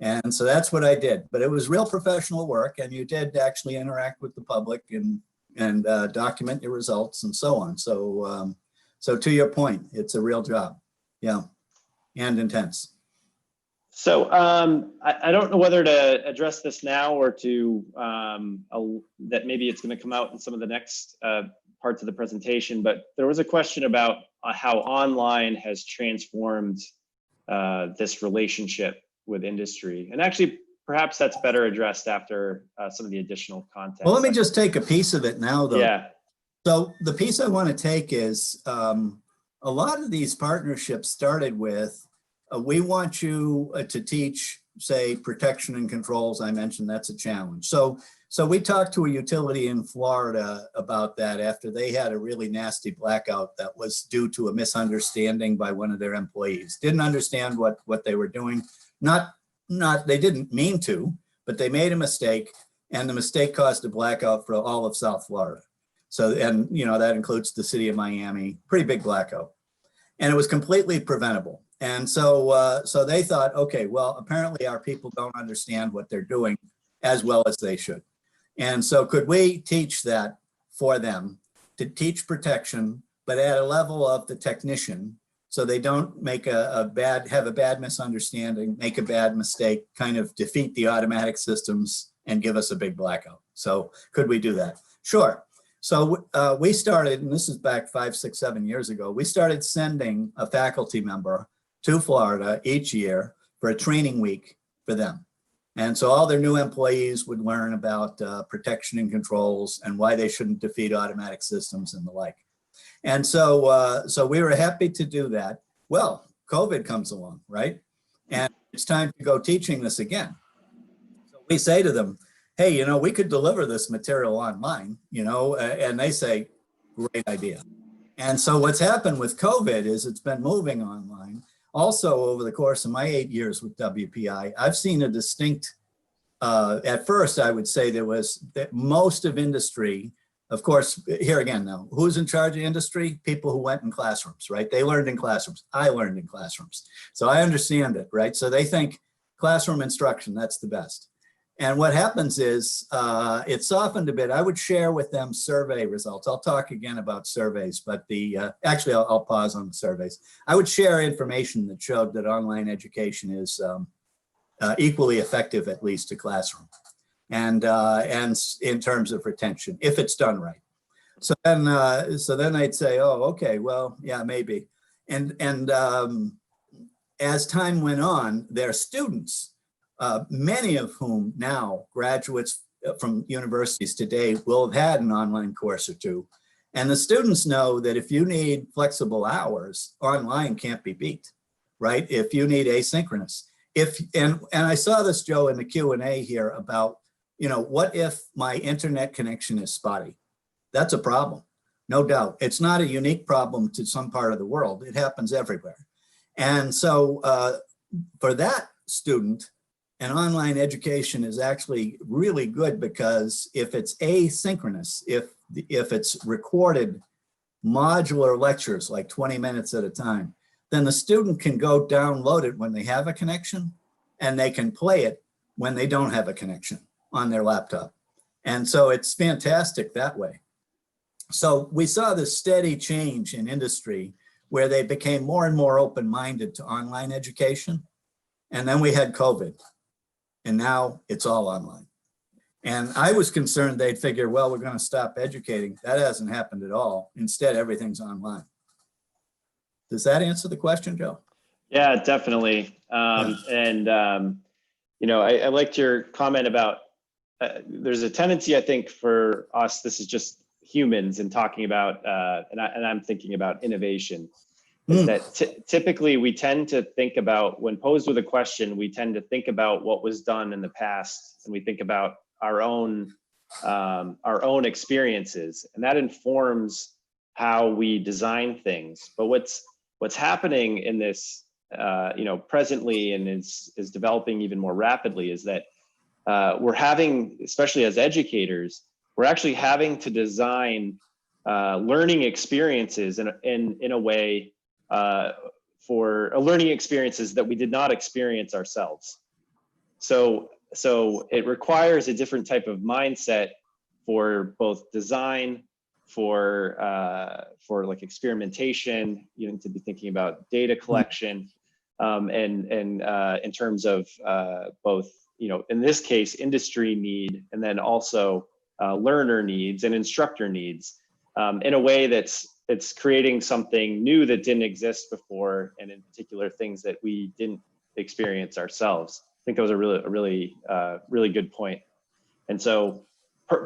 And so that's what I did. But it was real professional work, and you did actually interact with the public and document your results and so on. So so to your point, it's a real job. Yeah, and intense. So I don't know whether to address this now or to that maybe it's going to come out in some of the next parts of the presentation, but there was a question about how online has transformed this relationship with industry. And actually, perhaps that's better addressed after some of the additional content. Well, let me just take a piece of it now, though. Yeah. So the piece I want to take is a lot of these partnerships started with, we want you to teach, say, protection and controls. I mentioned that's a challenge. So we talked to a utility in Florida about that after they had a really nasty blackout that was due to a misunderstanding by one of their employees. Didn't understand what they were doing. They didn't mean to, but they made a mistake, and the mistake caused a blackout for all of South Florida. So, and that includes the city of Miami, pretty big blackout. And it was completely preventable. And so they thought, okay, well, apparently our people don't understand what they're doing as well as they should. And so could we teach that for them, to teach protection, but at a level of the technician, so they don't make have a bad misunderstanding, make a bad mistake, kind of defeat the automatic systems and give us a big blackout. So could we do that? Sure. So we started, and this is back 5, 6, 7 years ago, we started sending a faculty member to Florida each year for a training week for them. And so all their new employees would learn about protection and controls and why they shouldn't defeat automatic systems and the like. And so we were happy to do that. Well, COVID comes along, right? And it's time to go teaching this again. So we say to them, hey, we could deliver this material online, and they say, great idea. And so what's happened with COVID is it's been moving online. Also, over the course of my 8 years with WPI, I've seen a distinct, at first I would say there was that most of industry, of course, here again now, who's in charge of industry? People who went in classrooms, right? They learned in classrooms. I learned in classrooms. So I understand it, right? So they think classroom instruction, that's the best. And what happens is it softened a bit. I would share with them survey results. I'll talk again about surveys, but actually I'll pause on the surveys. I would share information that showed that online education is equally effective, at least to classroom, and in terms of retention, if it's done right. So then I'd say, oh, okay, well, yeah, maybe. And as time went on, their students, many of whom now graduates from universities today will have had an online course or two. And the students know that if you need flexible hours, online can't be beat, right? If you need asynchronous. And I saw this, Joe, in the Q&A here about, what if my internet connection is spotty? That's a problem, no doubt. It's not a unique problem to some part of the world. It happens everywhere. And so for that student, and online education is actually really good because if it's asynchronous, if it's recorded modular lectures, like 20 minutes at a time, then the student can go download it when they have a connection, and they can play it when they don't have a connection on their laptop. And so it's fantastic that way. So we saw this steady change in industry where they became more and more open-minded to online education. And then we had COVID. And now it's all online. And I was concerned they'd figure, well, we're going to stop educating. That hasn't happened at all. Instead, everything's online. Does that answer the question, Joe? Yeah, definitely. I liked your comment about there's a tendency, I think, for us, this is just humans and talking about, and I'm thinking about innovation. Is that typically we tend to think about, when posed with a question, we tend to think about what was done in the past, and we think about our own experiences, and that informs how we design things. But what's happening in this, presently, and is developing even more rapidly, is that we're having, especially as educators, we're actually having to design learning experiences in a way. For learning experiences that we did not experience ourselves. So it requires a different type of mindset for both design, for like experimentation. You need to be thinking about data collection, and in terms of both, in this case, industry need, and then also learner needs and instructor needs, in a way it's creating something new that didn't exist before, and in particular things that we didn't experience ourselves. I think that was a really good point. And so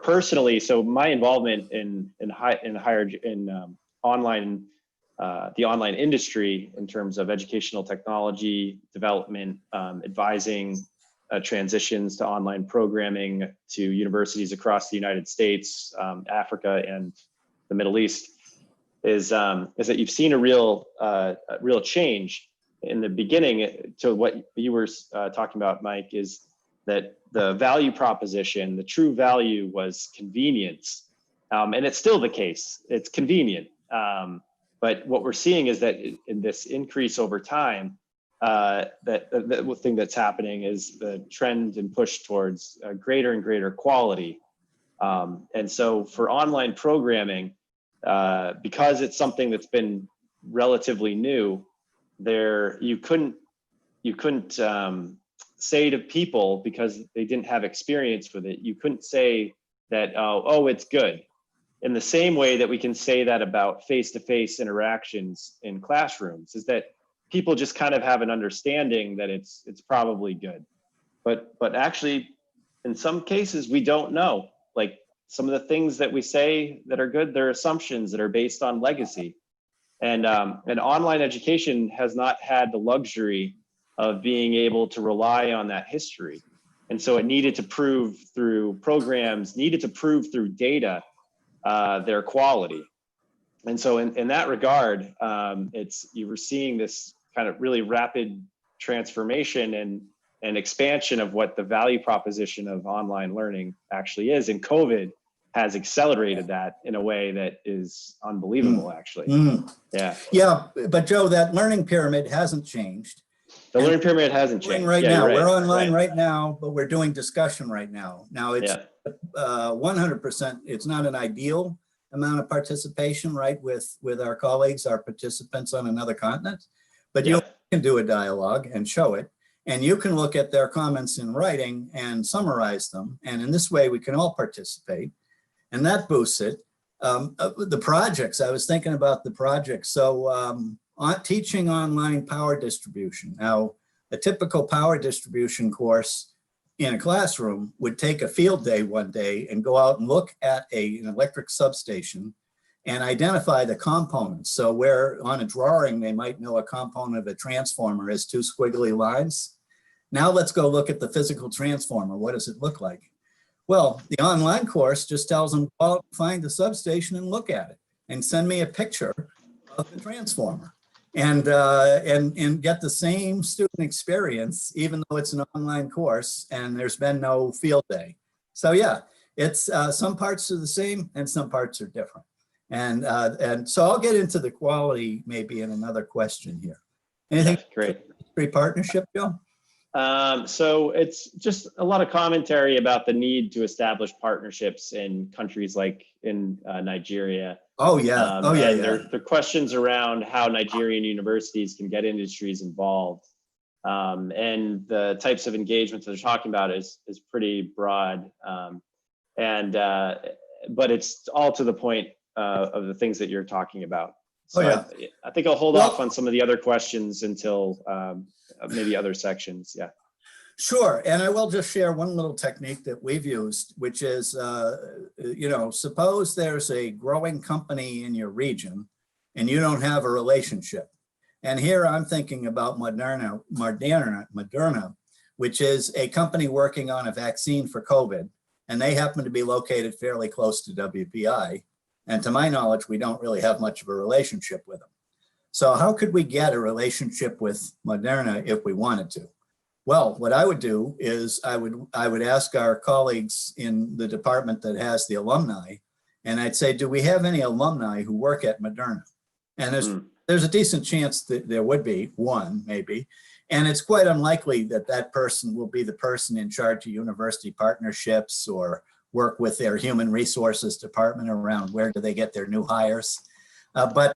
personally, so my involvement in online, the online industry in terms of educational technology development, advising transitions to online programming to universities across the United States, Africa, and the Middle East, is that you've seen a real change in the beginning. To what you were talking about, Mike, is that the value proposition, the true value, was convenience, and it's still the case. It's convenient, but what we're seeing is that in this increase over time, the thing that's happening is the trend and push towards greater and greater quality, and so for online programming, because it's something that's been relatively new, you couldn't say to people, because they didn't have experience with it, you couldn't say that, oh, it's good. In the same way that we can say that about face-to-face interactions in classrooms, is that people just kind of have an understanding that it's probably good. But actually, in some cases, we don't know. Like, some of the things that we say that are good, they're assumptions that are based on legacy. And online education has not had the luxury of being able to rely on that history. And so it needed to prove through programs, needed to prove through data, their quality. And so in that regard, you were seeing this kind of really rapid transformation and expansion of what the value proposition of online learning actually is. And COVID has accelerated that in a way that is unbelievable, actually. Yeah. Yeah, but Joe, that learning pyramid hasn't changed. The learning pyramid hasn't changed. Right Yeah, now, you're right. we're online Right. right now, but we're doing discussion right now. Now it's 100%. It's not an ideal amount of participation, right, with our colleagues, our participants on another continent, but you can do a dialogue and show it, and you can look at their comments in writing and summarize them, and in this way we can all participate, and that boosts it. The projects, I was thinking about the projects. So teaching online power distribution. Now, a typical power distribution course in a classroom would take a field day one day and go out and look at an electric substation and identify the components. So where on a drawing, they might know a component of a transformer is 2 squiggly lines. Now let's go look at the physical transformer. What does it look like? Well, the online course just tells them, go out and find the substation and look at it and send me a picture of the transformer. And get the same student experience, even though it's an online course and there's been no field day. So yeah, it's some parts are the same and some parts are different. And so I'll get into the quality maybe in another question here. Anything? Great. Free partnership, Joe? So it's just a lot of commentary about the need to establish partnerships in countries like in Nigeria. Oh yeah. There are questions around how Nigerian universities can get industries involved, and the types of engagements that they're talking about is pretty broad, but it's all to the point of the things that you're talking about. So I think I'll hold off on some of the other questions until maybe other sections. Yeah. Sure, and I will just share one little technique that we've used, which is, suppose there's a growing company in your region and you don't have a relationship. And here I'm thinking about Moderna, which is a company working on a vaccine for COVID, and they happen to be located fairly close to WPI. And to my knowledge, we don't really have much of a relationship with them. So how could we get a relationship with Moderna if we wanted to? Well, what I would do is I would ask our colleagues in the department that has the alumni, and I'd say, do we have any alumni who work at Moderna? And there's a decent chance that there would be one, maybe. And it's quite unlikely that that person will be the person in charge of university partnerships or work with their human resources department around where do they get their new hires. But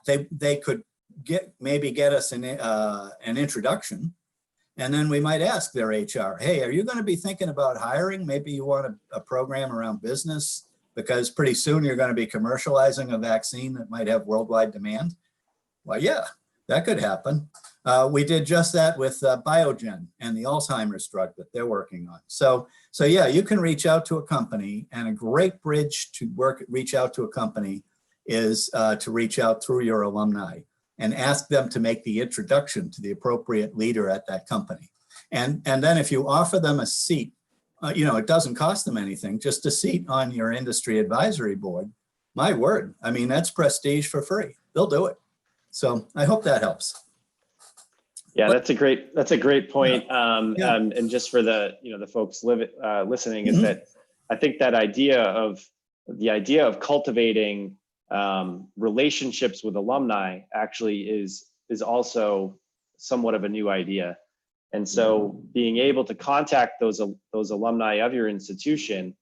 they could get us an introduction, and then we might ask their HR, hey, are you going to be thinking about hiring? Maybe you want a program around business, because pretty soon you're going to be commercializing a vaccine that might have worldwide demand. Well, yeah, that could happen. We did just that with Biogen and the Alzheimer's drug that they're working on. So yeah, you can reach out to a company, and a great bridge to reach out to a company is to reach out through your alumni and ask them to make the introduction to the appropriate leader at that company. And then if you offer them a seat, it doesn't cost them anything, just a seat on your industry advisory board. My word, I mean, that's prestige for free. They'll do it. So I hope that helps. Yeah, that's a great point. And just for the folks listening, is that I think that idea of cultivating relationships with alumni actually is also somewhat of a new idea. And so being able to contact those alumni of your institutions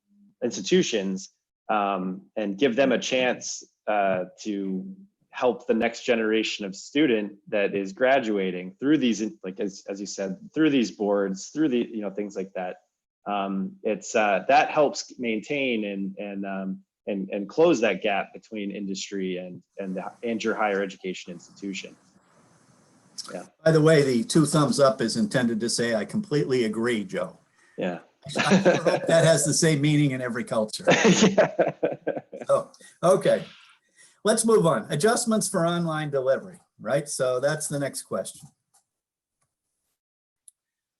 and give them a chance to help the next generation of student that is graduating through these, like as you said, through these boards, through the things like that. That helps maintain and close that gap between industry and your higher education institution. Yeah. By the way, the 2 thumbs up is intended to say I completely agree, Joe. Yeah. I hope that has the same meaning in every culture. Yeah. Oh, okay. Let's move on. Adjustments for online delivery, right? So that's the next question.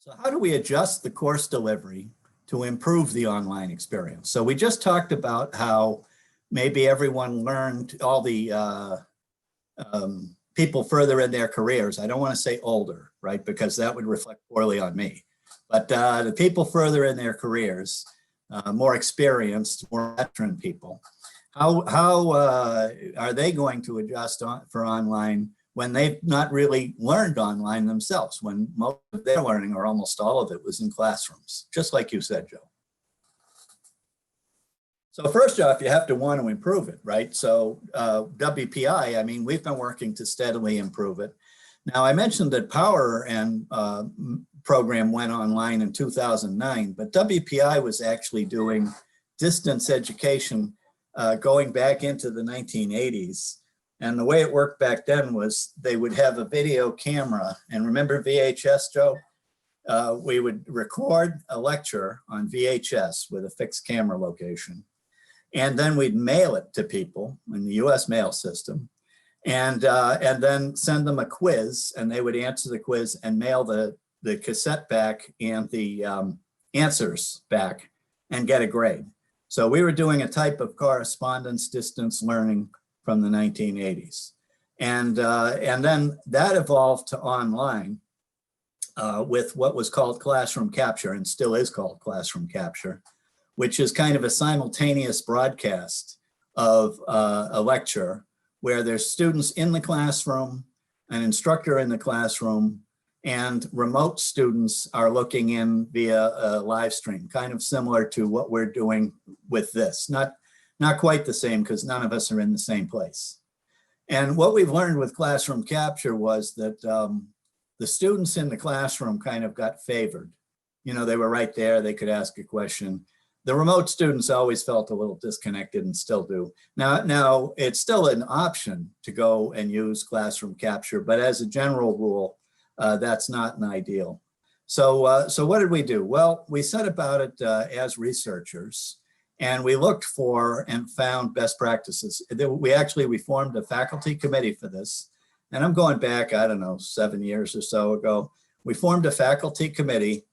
So how do we adjust the course delivery to improve the online experience? So we just talked about how maybe everyone learned, all the people further in their careers. I don't want to say older, right? Because that would reflect poorly on me. But the people further in their careers, more experienced, more veteran people, how are they going to adjust for online when they've not really learned online themselves, when most of their learning, or almost all of it, was in classrooms, just like you said, Joe? So first off, you have to want to improve it, right? So WPI, I mean, we've been working to steadily improve it. Now, I mentioned that Power and program went online in 2009, but WPI was actually doing distance education going back into the 1980s. And the way it worked back then was they would have a video camera. And remember VHS, Joe? We would record a lecture on VHS with a fixed camera location. And then we'd mail it to people in the US mail system, and then send them a quiz, and they would answer the quiz and mail the cassette back and the answers back and get a grade. So we were doing a type of correspondence distance learning from the 1980s. And then that evolved to online with what was called classroom capture, and still is called classroom capture, which is kind of a simultaneous broadcast of a lecture where there's students in the classroom, an instructor in the classroom, and remote students are looking in via a live stream, kind of similar to what we're doing with this. Not quite the same, because none of us are in the same place. And what we've learned with classroom capture was that the students in the classroom kind of got favored. You know, they were right there, they could ask a question. The remote students always felt a little disconnected, and still do. Now it's still an option to go and use classroom capture, but as a general rule, that's not an ideal. So what did we do? Well, we set about it as researchers, and we looked for and found best practices. We formed a faculty committee for this, and I'm going back, I don't know, 7 years or so ago. We formed a faculty committee,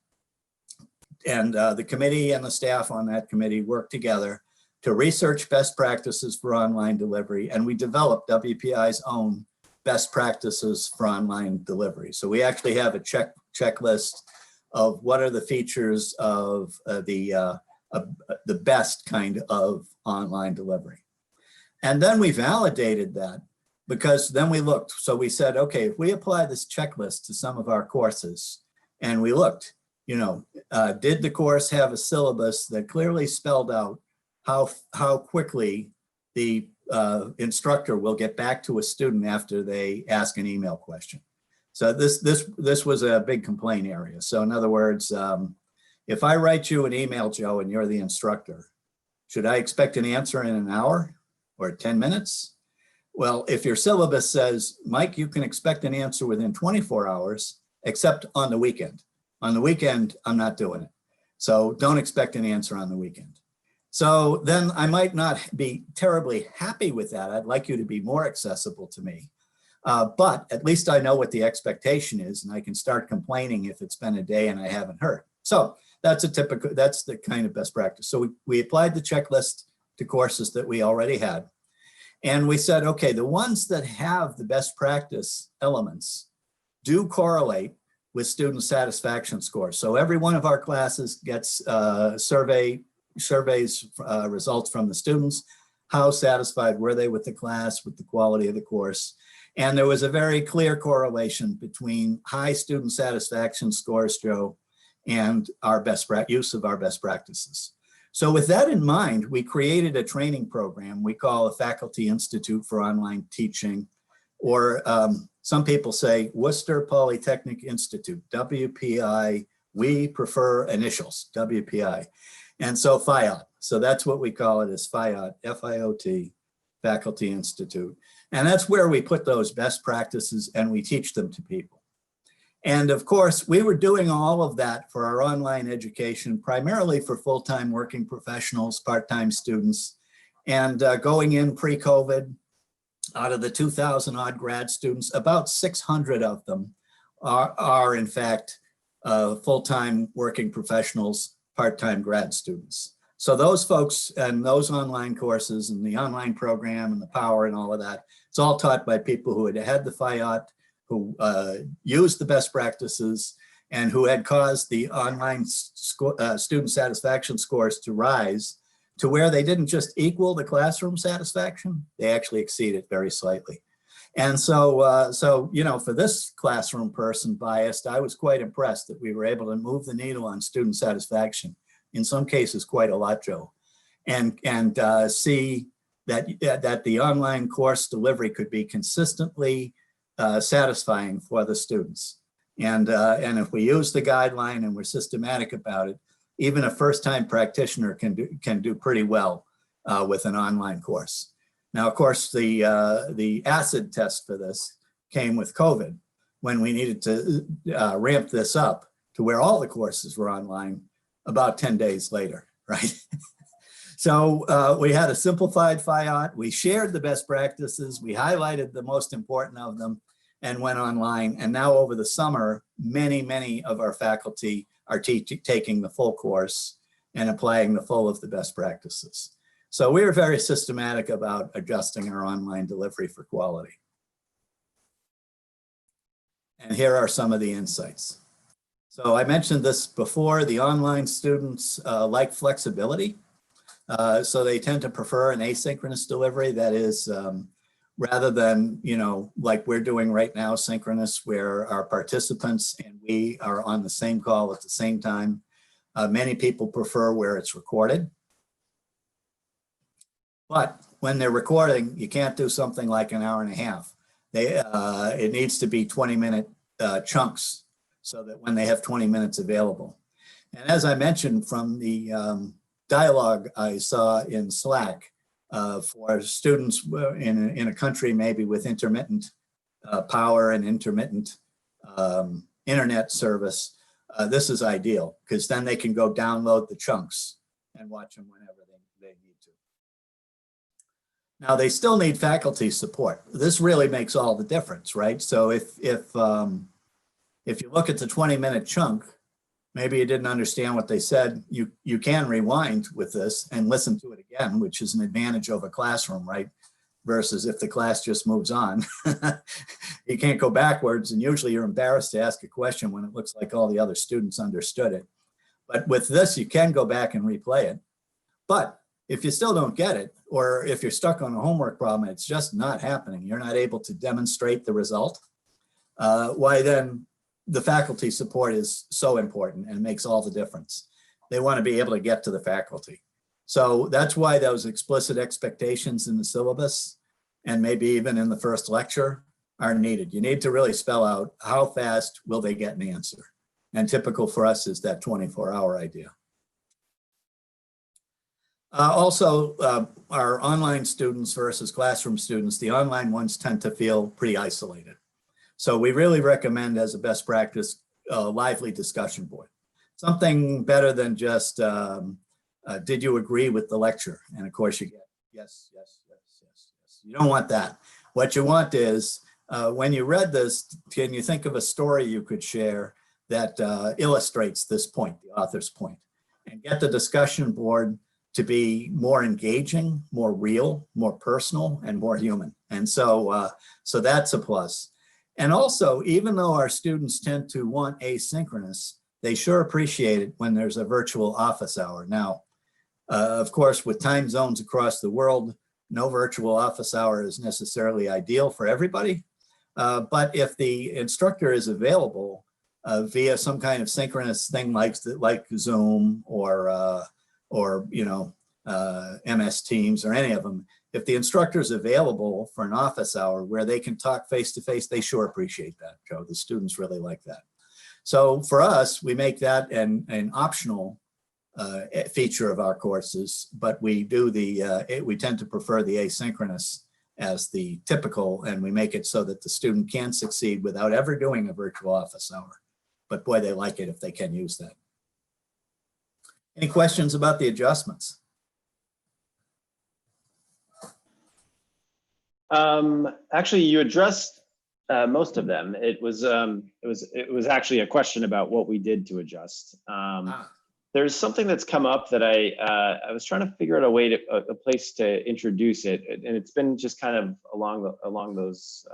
and the committee and the staff on that committee worked together to research best practices for online delivery, and we developed WPI's own best practices for online delivery. So we actually have a checklist of what are the features of the best kind of online delivery. And then we validated that, because then we looked. So we said, okay, if we apply this checklist to some of our courses, and we looked, you know, did the course have a syllabus that clearly spelled out how quickly the instructor will get back to a student after they ask an email question? So this was a big complaint area. So in other words, if I write you an email, Joe, and you're the instructor, should I expect an answer in an hour or 10 minutes? Well, if your syllabus says, Mike, you can expect an answer within 24 hours, except on the weekend. On the weekend, I'm not doing it. So don't expect an answer on the weekend. So then I might not be terribly happy with that. I'd like you to be more accessible to me. But at least I know what the expectation is, and I can start complaining if it's been a day and I haven't heard. So that's the kind of best practice. So we applied the checklist to courses that we already had. And we said, okay, the ones that have the best practice elements do correlate with student satisfaction scores. So every one of our classes gets surveys results from the students. How satisfied were they with the class, with the quality of the course? And there was a very clear correlation between high student satisfaction scores, Joe, and our use of our best practices. So with that in mind, we created a training program we call a Faculty Institute for Online Teaching, or some people say Worcester Polytechnic Institute, WPI. We prefer initials, WPI. And so FIOT. So that's what we call it, is FIOT, F-I-O-T, Faculty Institute. And that's where we put those best practices and we teach them to people. And of course, we were doing all of that for our online education, primarily for full-time working professionals, part-time students. And going in pre-COVID, out of the 2,000 odd grad students, about 600 of them are in fact full-time working professionals, part-time grad students. So those folks and those online courses and the online program and the power and all of that, it's all taught by people who had had the FIOT, who used the best practices, and who had caused the online student satisfaction scores to rise to where they didn't just equal the classroom satisfaction, they actually exceeded very slightly. And so, you know, for this classroom person biased, I was quite impressed that we were able to move the needle on student satisfaction, in some cases quite a lot, Joe, and see that the online course delivery could be consistently satisfying for the students. And if we use the guideline and we're systematic about it, even a first-time practitioner can do pretty well with an online course. Now, of course, the acid test for this came with COVID, when we needed to ramp this up to where all the courses were online about 10 days later, right? So we had a simplified FIOT. We shared the best practices. We highlighted the most important of them and went online. And now over the summer, many of our faculty are taking the full course and applying the full of the best practices. So we were very systematic about adjusting our online delivery for quality. And here are some of the insights. So I mentioned this before, the online students like flexibility. So they tend to prefer an asynchronous delivery. That is, rather than, you know, like we're doing right now, synchronous, where our participants and we are on the same call at the same time. Many people prefer where it's recorded. But when they're recording, you can't do something like an hour and a half. It needs to be 20-minute chunks so that when they have 20 minutes available. And as I mentioned from the dialogue I saw in Slack, for students in a country maybe with intermittent power and intermittent internet service, this is ideal, because then they can go download the chunks and watch them whenever they need to. Now, they still need faculty support. This really makes all the difference, right? So if you look at the 20-minute chunk, maybe you didn't understand what they said, you can rewind with this and listen to it again, which is an advantage over classroom, right? Versus if the class just moves on, you can't go backwards, and usually you're embarrassed to ask a question when it looks like all the other students understood it. But with this, you can go back and replay it. But if you still don't get it, or if you're stuck on a homework problem, it's just not happening, you're not able to demonstrate the result, why then the faculty support is so important and makes all the difference. They want to be able to get to the faculty. So that's why those explicit expectations in the syllabus, and maybe even in the first lecture, are needed. You need to really spell out how fast will they get an answer. And typical for us is that 24-hour idea. Also, our online students versus classroom students, the online ones tend to feel pretty isolated. So we really recommend, as a best practice, a lively discussion board. Something better than just, did you agree with the lecture? And of course you get yes, yes, yes, yes, yes. You don't want that. What you want is, when you read this, can you think of a story you could share that illustrates this point, the author's point? And get the discussion board to be more engaging, more real, more personal, and more human. And so, so that's a plus. And also, even though our students tend to want asynchronous, they sure appreciate it when there's a virtual office hour. Now, of course, with time zones across the world, no virtual office hour is necessarily ideal for everybody. But if the instructor is available via some kind of synchronous thing like Zoom or you know, MS Teams or any of them, if the instructor is available for an office hour where they can talk face-to-face, they sure appreciate that, Joe. The students really like that. So for us, we make that an optional feature of our courses, but we do we tend to prefer the asynchronous as the typical, and we make it so that the student can succeed without ever doing a virtual office hour. But boy, they like it if they can use that. Any questions about the adjustments? Actually, you addressed most of them. It was actually a question about what we did to adjust. there's something that's come up that I was trying to figure out a place to introduce it, and it's been just kind of along those.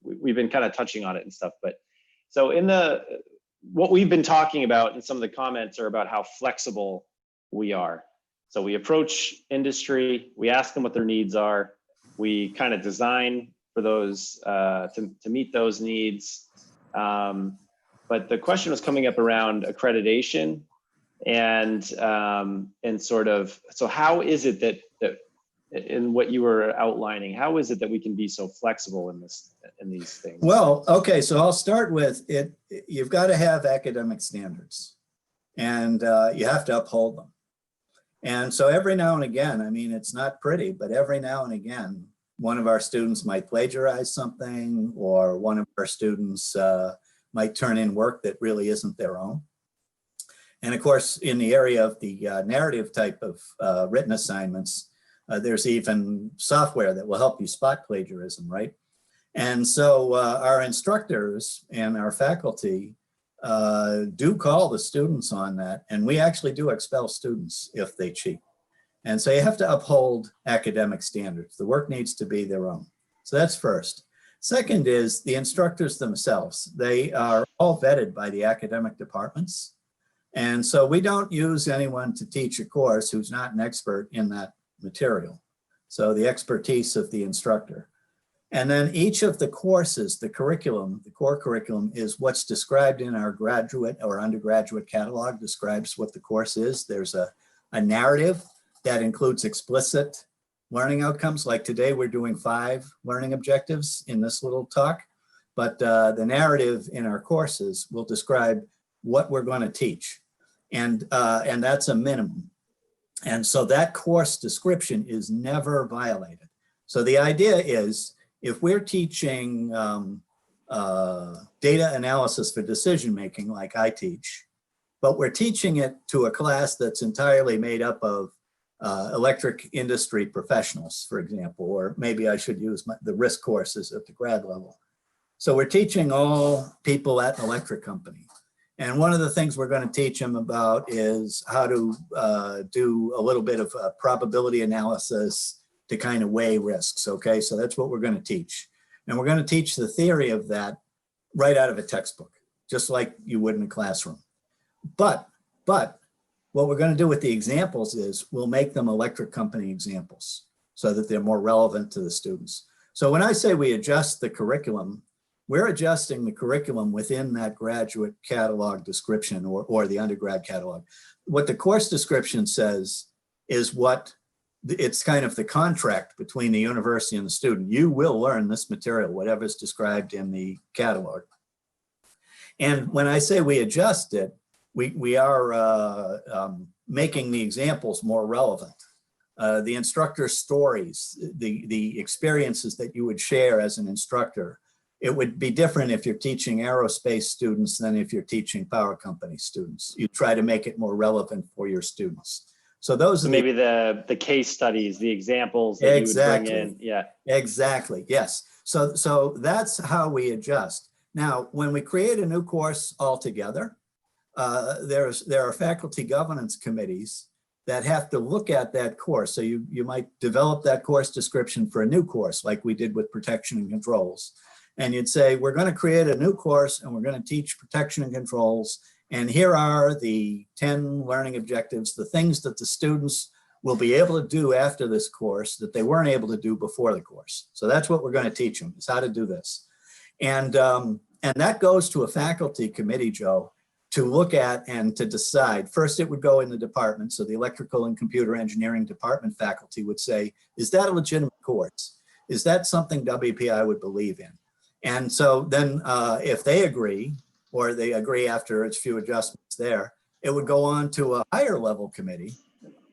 We've been kind of touching on it and stuff, but so what we've been talking about, and some of the comments are about how flexible we are. So we approach industry, we ask them what their needs are, we kind of design for those to meet those needs. But the question was coming up around accreditation and sort of, so how is it that in what you were outlining, how is it that we can be so flexible in these things? Well, okay, so I'll start with it. You've got to have academic standards, and you have to uphold them. And so every now and again, I mean, it's not pretty, but every now and again, one of our students might plagiarize something, or one of our students might turn in work that really isn't their own. And of course, in the area of the narrative type of written assignments, there's even software that will help you spot plagiarism, right? And so our instructors and our faculty do call the students on that, and we actually do expel students if they cheat. And so you have to uphold academic standards. The work needs to be their own. So that's first. Second is the instructors themselves. They are all vetted by the academic departments. And so we don't use anyone to teach a course who's not an expert in that material. So the expertise of the instructor. And then each of the courses, the curriculum, the core curriculum, is what's described in our graduate or undergraduate catalog, describes what the course is. There's a narrative that includes explicit learning outcomes. Like today, we're doing 5 learning objectives in this little talk, but the narrative in our courses will describe what we're going to teach. And that's a minimum. And so that course description is never violated. So the idea is, if we're teaching data analysis for decision-making, like I teach, but we're teaching it to a class that's entirely made up of electric industry professionals, for example, or maybe I should use the risk courses at the grad level. So we're teaching all people at an electric company. And one of the things we're going to teach them about is how to do a little bit of probability analysis to kind of weigh risks, okay? So that's what we're going to teach. And we're going to teach the theory of that right out of a textbook, just like you would in a classroom. But what we're going to do with the examples is we'll make them electric company examples so that they're more relevant to the students. So when I say we adjust the curriculum, we're adjusting the curriculum within that graduate catalog description or the undergrad catalog. What the course description says is it's kind of the contract between the university and the student. You will learn this material, whatever is described in the catalog. And when I say we adjust it, we are making the examples more relevant. The instructor stories, the experiences that you would share as an instructor. It would be different if you're teaching aerospace students than if you're teaching power company students. You try to make it more relevant for your students. So those are maybe the case studies, the examples that you would bring in. Yeah. Exactly. Yes. So that's how we adjust. Now, when we create a new course altogether, there are faculty governance committees that have to look at that course. So you might develop that course description for a new course, like we did with protection and controls. And you'd say, we're going to create a new course and we're going to teach protection and controls. And here are the 10 learning objectives, the things that the students will be able to do after this course that they weren't able to do before the course. So that's what we're going to teach them, is how to do this. And that goes to a faculty committee, Joe, to look at and to decide. First, it would go in the department. So the electrical and computer engineering department faculty would say, is that a legitimate course? Is that something WPI would believe in? And so then if they agree, or they agree after its few adjustments there, it would go on to a higher level committee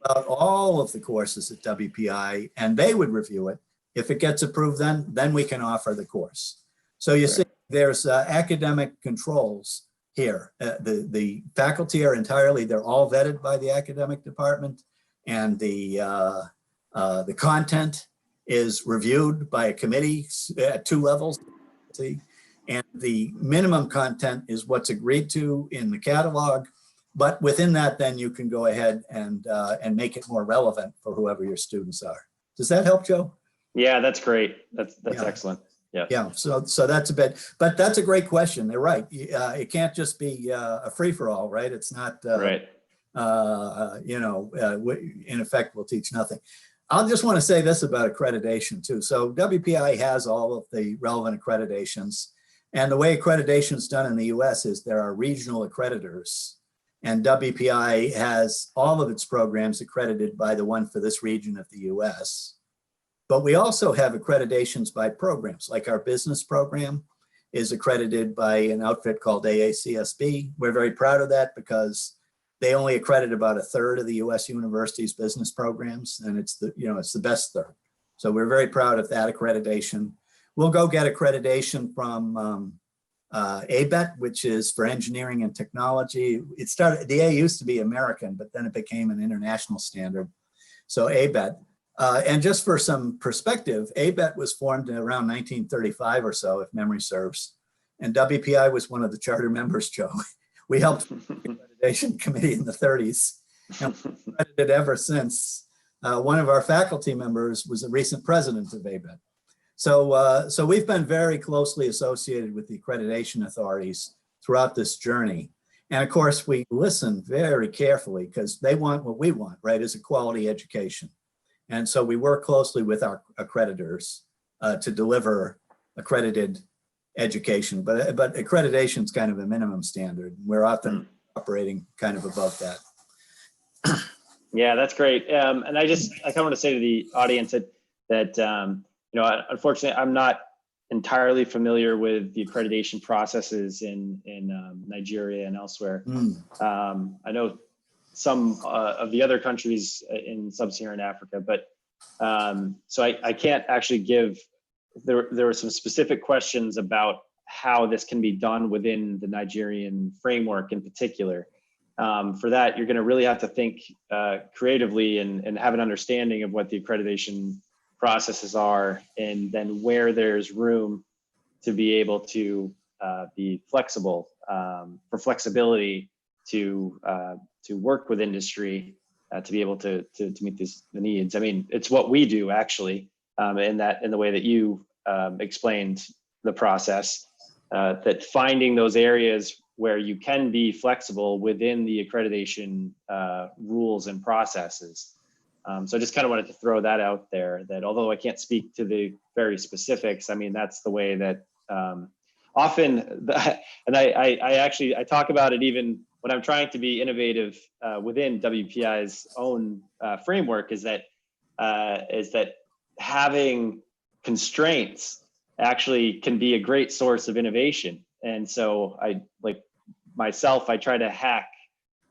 about all of the courses at WPI, and they would review it. If it gets approved, then we can offer the course. So you see, there's academic controls here. The faculty are entirely, they're all vetted by the academic department, and the content is reviewed by a committee at 2 levels. And the minimum content is what's agreed to in the catalog, But within that, then you can go ahead and make it more relevant for whoever your students are. Does that help, Joe? Yeah, that's great. That's Yeah. excellent. Yeah. Yeah, so that's a bit, but that's a great question. They're right. It can't just be a free-for-all, right? It's not, Right. in effect, we'll teach nothing. I'll just want to say this about accreditation too. So WPI has all of the relevant accreditations. And the way accreditation is done in the US is there are regional accreditors. And WPI has all of its programs accredited by the one for this region of the US. But we also have accreditations by programs, like our business program is accredited by an outfit called AACSB. We're very proud of that because they only accredit about 1/3 of the US universities' business programs, and it's the best third. So we're very proud of that accreditation. We'll go get accreditation from ABET, which is for engineering and technology. The A used to be American, but then it became an international standard. So ABET. And just for some perspective, ABET was formed in around 1935 or so, if memory serves. And WPI was one of the charter members, Joe. We helped the accreditation committee in the 30s and we've accredited ever since. One of our faculty members was a recent president of ABET. So we've been very closely associated with the accreditation authorities throughout this journey. And of course, we listen very carefully because they want what we want, right, is a quality education. And so we work closely with our accreditors to deliver accredited education, but accreditation is kind of a minimum standard. We're often operating kind of above that. Yeah, that's great. And I kind of want to say to the audience that unfortunately, I'm not entirely familiar with the accreditation processes in Nigeria and elsewhere. I know some of the other countries in sub-Saharan Africa, but so I can't actually give. There were some specific questions about how this can be done within the Nigerian framework in particular. For that, you're going to really have to think creatively and have an understanding of what the accreditation processes are, and then where there's room to be able to be flexible, for flexibility to work with industry to be able to meet the needs. I mean, it's what we do actually, in the way that you explained the process, that finding those areas where you can be flexible within the accreditation rules and processes. So I just kind of wanted to throw that out there, that although I can't speak to the very specifics, I mean, that's the way that often, and I talk about it even when I'm trying to be innovative within WPI's own framework, is that having constraints actually can be a great source of innovation. And so I try to hack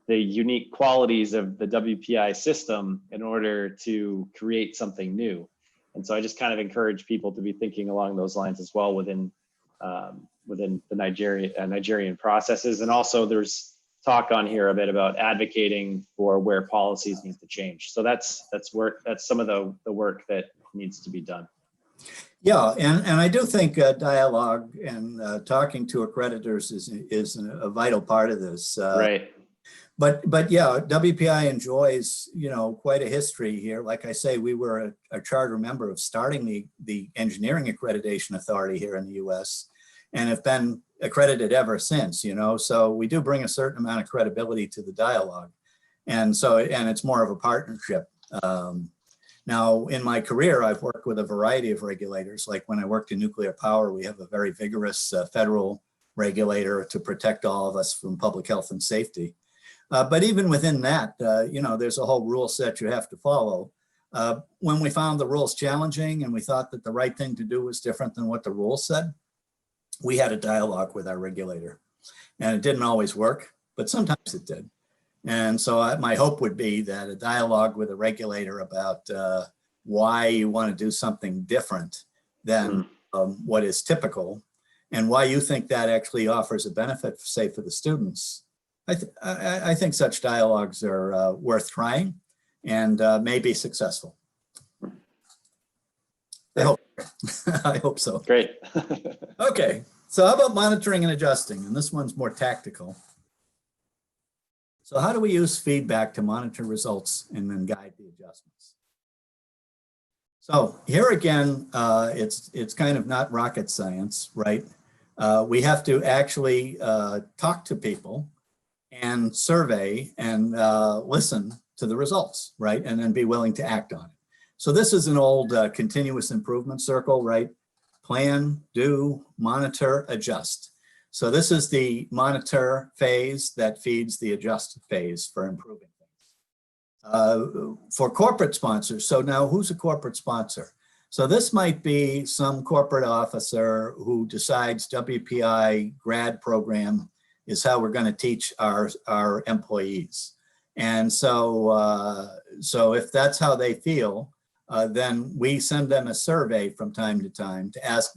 the unique qualities of the WPI system in order to create something new. And so I just kind of encourage people to be thinking along those lines as well within the Nigerian processes. And also there's talk on here a bit about advocating for where policies need to change. So that's some of the work that needs to be done. Yeah, and I do think dialogue and talking to accreditors is a vital part of this. Right. But yeah, WPI enjoys, quite a history here. Like I say, we were a charter member of starting the Engineering Accreditation Authority here in the US and have been accredited ever since, so we do bring a certain amount of credibility to the dialogue. And it's more of a partnership. Now, in my career, I've worked with a variety of regulators. Like when I worked in nuclear power, we have a very vigorous federal regulator to protect all of us from public health and safety. But even within that, there's a whole rule set you have to follow. When we found the rules challenging and we thought that the right thing to do was different than what the rules said, we had a dialogue with our regulator. And it didn't always work, but sometimes it did. And so my hope would be that a dialogue with a regulator about why you want to do something different than what is typical and why you think that actually offers a benefit, say, for the students. I think such dialogues are worth trying and may be successful. I hope so. Great. Okay, so how about monitoring and adjusting? And this one's more tactical. So how do we use feedback to monitor results and then guide the adjustments? So here again, it's kind of not rocket science, right? We have to actually talk to people and survey and listen to the results, right? And then be willing to act on it. So this is an old continuous improvement circle, right? Plan, do, monitor, adjust. So this is the monitor phase that feeds the adjust phase for improving things. For corporate sponsors, so now who's a corporate sponsor? So this might be some corporate officer who decides WPI grad program is how we're going to teach our employees. And so, so if that's how they feel, then we send them a survey from time to time to ask,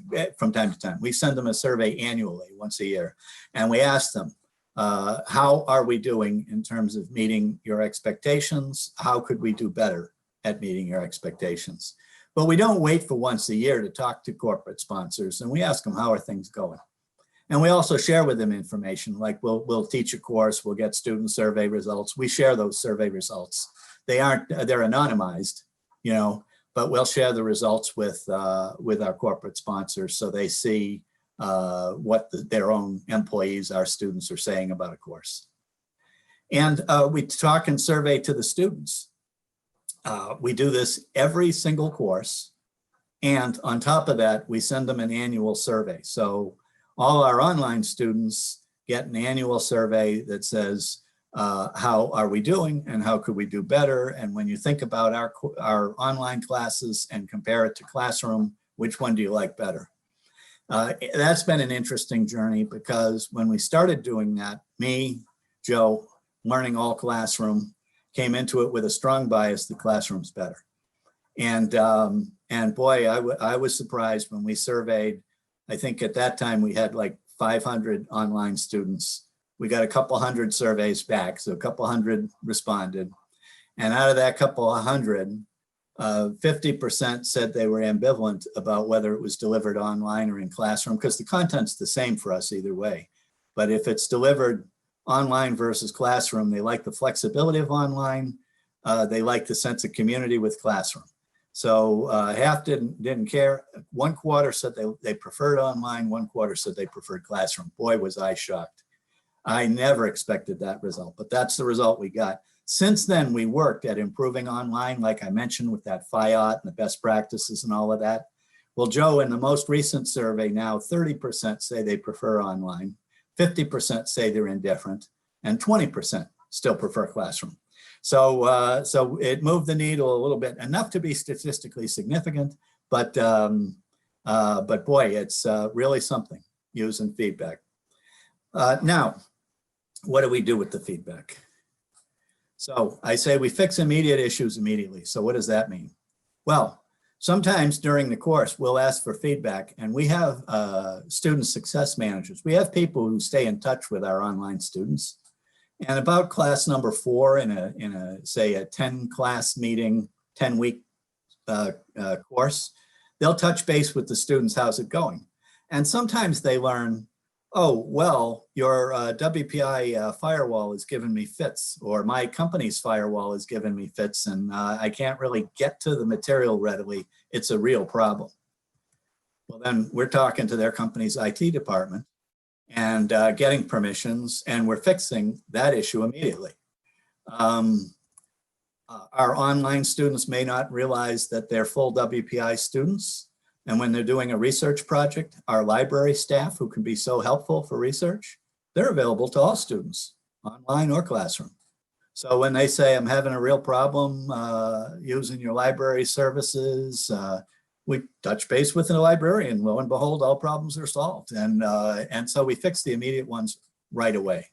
we send them a survey annually, once a year. And we ask them, how are we doing in terms of meeting your expectations? How could we do better at meeting your expectations? But we don't wait for once a year to talk to corporate sponsors, and we ask them, how are things going? And we also share with them information, like we'll teach a course, we'll get student survey results. We share those survey results. They're anonymized, you know, but we'll share the results with our corporate sponsors so they see what their own employees, our students, are saying about a course. And we talk and survey to the students. We do this every single course. And on top of that, we send them an annual survey. So all our online students get an annual survey that says, how are we doing and how could we do better? And when you think about our online classes and compare it to classroom, which one do you like better? That's been an interesting journey because when we started doing that, me, Joe, learning all classroom, came into it with a strong bias that classroom's better. And boy, I was surprised when we surveyed. I think at that time we had like 500 online students. We got a couple hundred surveys back, so a couple hundred responded. And out of that couple of hundred, 50% said they were ambivalent about whether it was delivered online or in classroom, because the content's the same for us either way. But if it's delivered online versus classroom, they like the flexibility of online. They like the sense of community with classroom. So half didn't care. One quarter said they preferred online. One quarter said they preferred classroom. Boy, was I shocked. I never expected that result, but that's the result we got. Since then, we worked at improving online, like I mentioned, with that FIOT and the best practices and all of that. Well, Joe, in the most recent survey now, 30% say they prefer online, 50% say they're indifferent, and 20% still prefer classroom. So, so it moved the needle a little bit, enough to be statistically significant, but boy, it's really something using feedback. Now, what do we do with the feedback? So I say we fix immediate issues immediately. So what does that mean? Well, sometimes during the course, we'll ask for feedback, and we have student success managers. We have people who stay in touch with our online students. And about class number 4 in a say a 10 class meeting, 10-week course, they'll touch base with the students. How's it going? And sometimes they learn, oh, well, your WPI firewall is giving me fits, or my company's firewall is giving me fits, and I can't really get to the material readily. It's a real problem. Well, then we're talking to their company's IT department and getting permissions, and we're fixing that issue immediately. Our online students may not realize that they're full WPI students. And when they're doing a research project, our library staff, who can be so helpful for research, they're available to all students, online or classroom. So when they say, I'm having a real problem using your library services, we touch base with the librarian. Lo and behold, all problems are solved. And so we fix the immediate ones right away.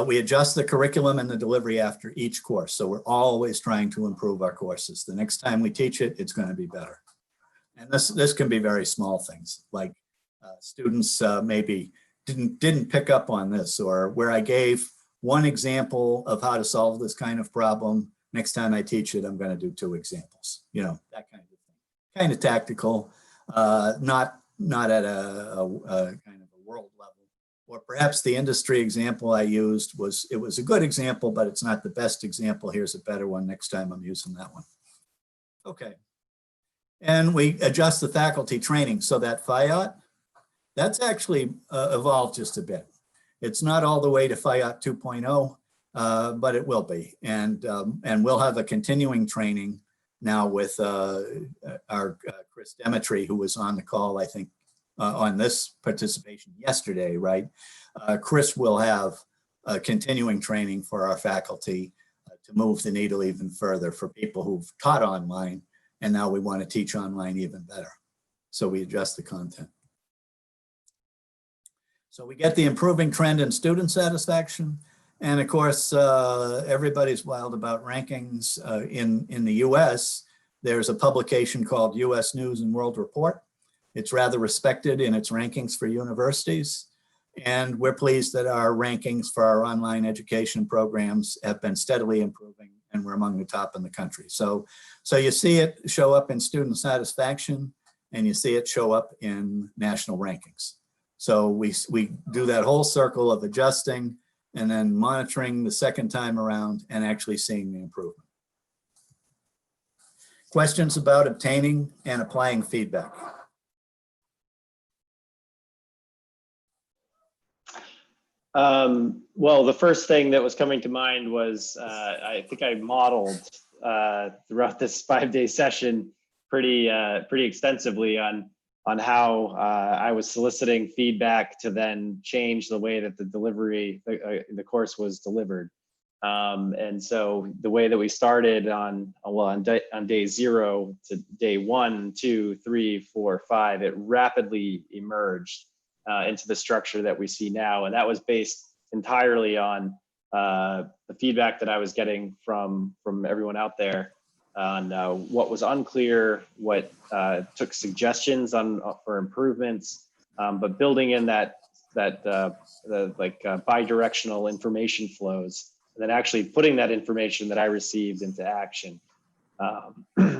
We adjust the curriculum and the delivery after each course. So we're always trying to improve our courses. The next time we teach it, it's going to be better. And this can be very small things, like students maybe didn't pick up on this, or where I gave one example of how to solve this kind of problem. Next time I teach it, I'm going to do 2 examples, you know, that kind of thing. Kind of tactical, not at a kind of a world level, or perhaps the industry example I used it was a good example, but it's not the best example. Here's a better one. Next time I'm using that one. Okay. And we adjust the faculty training. So that FIOT, that's actually evolved just a bit. It's not all the way to FIOT 2.0, but it will be. And we'll have a continuing training now with our Chris Demetri, who was on the call, I think, on this participation yesterday, right? Chris will have a continuing training for our faculty to move the needle even further for people who've taught online, and now we want to teach online even better. So we adjust the content. So we get the improving trend in student satisfaction. And of course, everybody's wild about rankings in the US. There's a publication called US News and World Report. It's rather respected in its rankings for universities. And we're pleased that our rankings for our online education programs have been steadily improving, and we're among the top in the country. So you see it show up in student satisfaction, and you see it show up in national rankings. So we do that whole circle of adjusting and then monitoring the second time around and actually seeing the improvement. Questions about obtaining and applying feedback? Well, the first thing that was coming to mind was I think I modeled throughout this 5-day session pretty extensively on how I was soliciting feedback to then change the way that the delivery, the course was delivered. And so the way that we started on day 0 to day 1, 2, 3, 4, 5, it rapidly emerged into the structure that we see now. And that was based entirely on the feedback that I was getting from everyone out there on what was unclear, what took suggestions for improvements, but building in the bi-directional information flows, and then actually putting that information that I received into action.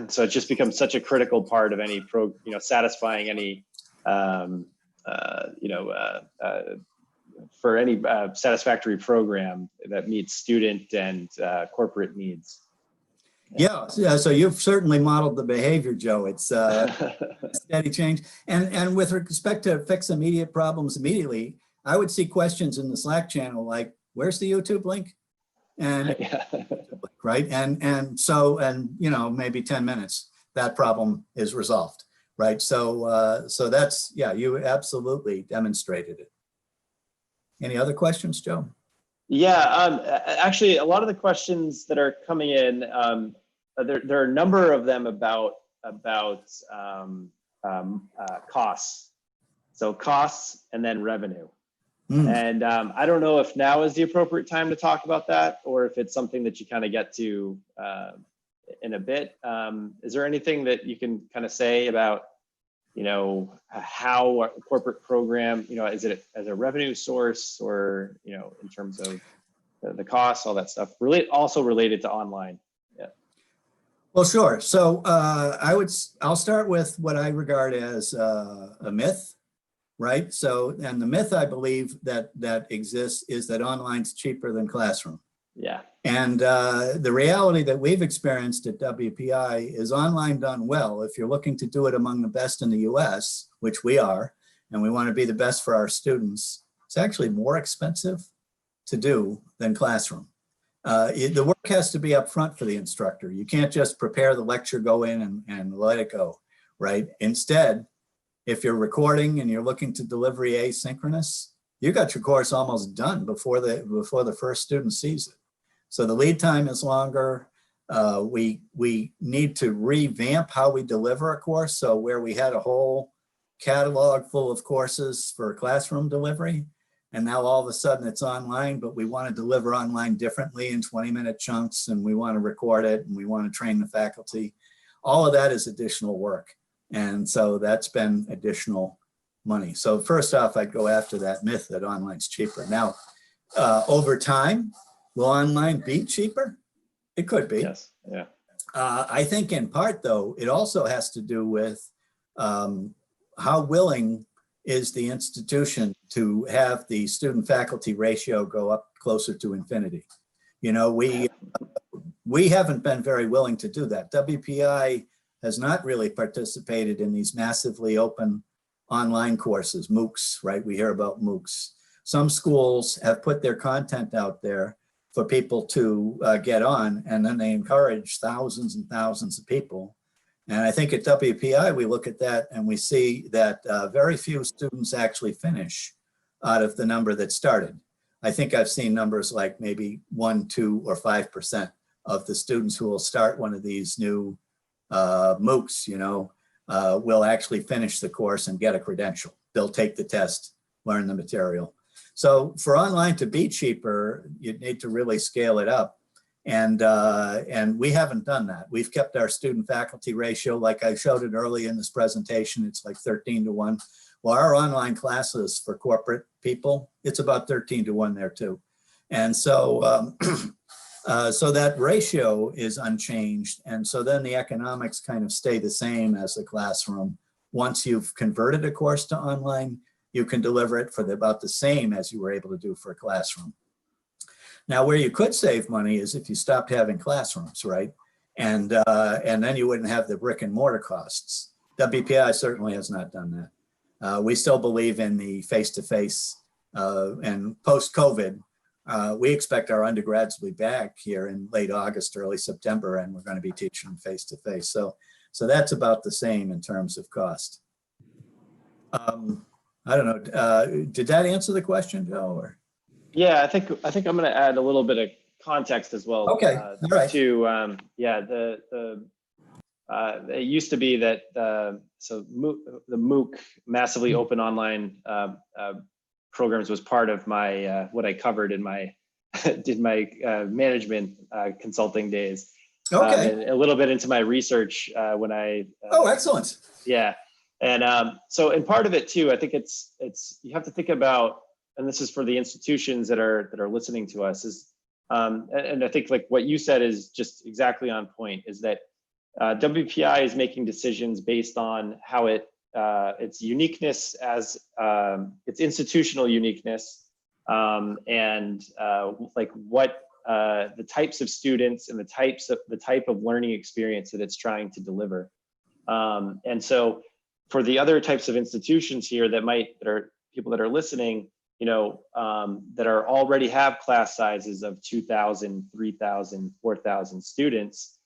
So it just becomes such a critical part of any satisfying any for any satisfactory program that meets student and corporate needs. Yeah, so you've certainly modeled the behavior, Joe. It's steady change. And with respect to fix immediate problems immediately, I would see questions in the Slack channel like, where's the YouTube link? And Yeah. right, and maybe 10 minutes, that problem is resolved, right? So that's, yeah, you absolutely demonstrated it. Any other questions, Joe? Yeah, actually, a lot of the questions that are coming in, there are a number of them about costs. So costs and then revenue. And I don't know if now is the appropriate time to talk about that, or if it's something that you kind of get to in a bit. Is there anything that you can kind of say about, how a corporate program, is it as a revenue source, or, in terms of the costs, all that stuff, also related to online? Yeah. Well, sure. So I'll start with what I regard as a myth, right? So, and the myth I believe that exists is that online's cheaper than classroom. Yeah. And the reality that we've experienced at WPI is online done well. If you're looking to do it among the best in the US, which we are, and we want to be the best for our students, it's actually more expensive to do than classroom. The work has to be up front for the instructor. You can't just prepare the lecture, go in and let it go, right? Instead, if you're recording and you're looking to delivery asynchronous, you got your course almost done before the first student sees it. So the lead time is longer. We need to revamp how we deliver a course. So where we had a whole catalog full of courses for classroom delivery, and now all of a sudden it's online, but we want to deliver online differently in 20-minute chunks, and we want to record it, and we want to train the faculty. All of that is additional work. And so that's been additional money. So first off, I'd go after that myth that online's cheaper. Now, over time, will online be cheaper? It could be. Yes. Yeah. I think in part, though, it also has to do with how willing is the institution to have the student faculty ratio go up closer to infinity. You know, we haven't been very willing to do that. WPI has not really participated in these massively open online courses, MOOCs, right? We hear about MOOCs. Some schools have put their content out there for people to get on, and then they encourage thousands and thousands of people. And I think at WPI, we look at that and we see that very few students actually finish out of the number that started. I think I've seen numbers like maybe 1, 2, or 5% of the students who will start one of these new MOOCs, you know, will actually finish the course and get a credential. They'll take the test, learn the material. So for online to be cheaper, you need to really scale it up. And we haven't done that. We've kept our student faculty ratio, like I showed it early in this presentation, it's like 13-to-1. Well, our online classes for corporate people, it's about 13-to-1 there too. And so, so that ratio is unchanged. And so then the economics kind of stay the same as the classroom. Once you've converted a course to online, you can deliver it for about the same as you were able to do for a classroom. Now, where you could save money is if you stopped having classrooms, right? And then you wouldn't have the brick and mortar costs. WPI certainly has not done that. We still believe in the face-to-face, and post-COVID, we expect our undergrads to be back here in late August, early September, and we're going to be teaching them face-to-face. So that's about the same in terms of cost. I don't know. Did that answer the question, Joe? Or? Yeah, I think I'm going to add a little bit of context as well. Okay, all right. To yeah, it used to be that the MOOC, massively open online programs, was part of my what I covered in my did my management consulting days. Okay. And a little bit into my research when I. Oh, excellent. Yeah, and so and part of it too, I think it's you have to think about, and this is for the institutions that are listening to us, is and I think like what you said is just exactly on point, is that WPI is making decisions based on how its uniqueness as its institutional uniqueness, and like what the types of students and the type of learning experience that it's trying to deliver. And so for the other types of institutions here that are people that are listening, you know, that are already have class sizes of 2,000, 3,000, 4,000 students,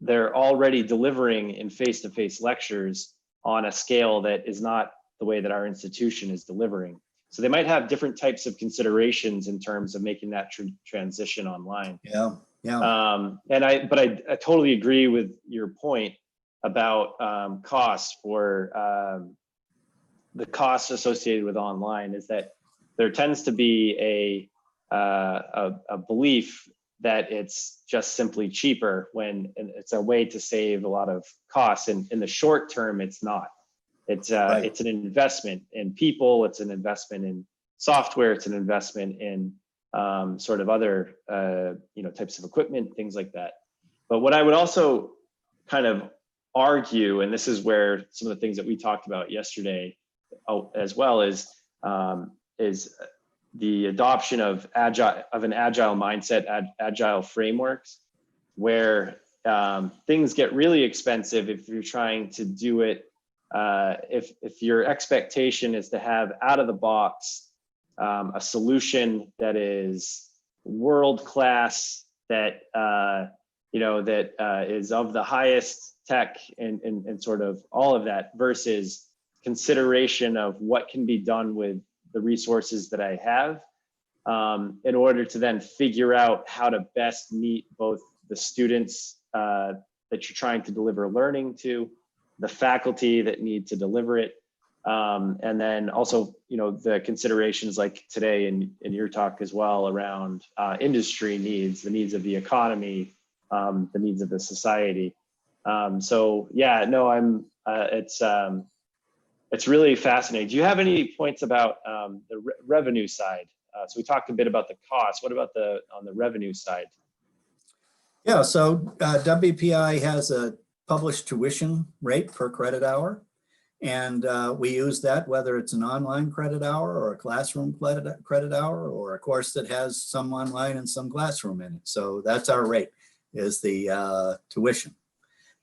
they're already delivering in face-to-face lectures on a scale that is not the way that our institution is delivering. So they might have different types of considerations in terms of making that transition online. Yeah, yeah. But I totally agree with your point about costs for the costs associated with online, is that there tends to be a belief that it's just simply cheaper when it's a way to save a lot of costs. And in the short term, it's not. It's Right. It's an investment in people. It's an investment in software. It's an investment in sort of other types of equipment, things like that. But what I would also kind of argue, and this is where some of the things that we talked about yesterday as well, is the adoption of an agile mindset, agile frameworks, where things get really expensive if you're trying to do it. If your expectation is to have out of the box a solution that is world class, that is of the highest tech and sort of all of that, versus consideration of what can be done with the resources that I have, in order to then figure out how to best meet both the students that you're trying to deliver learning to, the faculty that need to deliver it, and then also, the considerations like today in your talk as well around industry needs, the needs of the economy, the needs of the society. So yeah, no, it's really fascinating. Do you have any points about the revenue side? So we talked a bit about the cost. What about on the revenue side? Yeah, so WPI has a published tuition rate per credit hour. And we use that whether it's an online credit hour or a classroom credit hour or a course that has some online and some classroom in it. So that's our rate, is the tuition.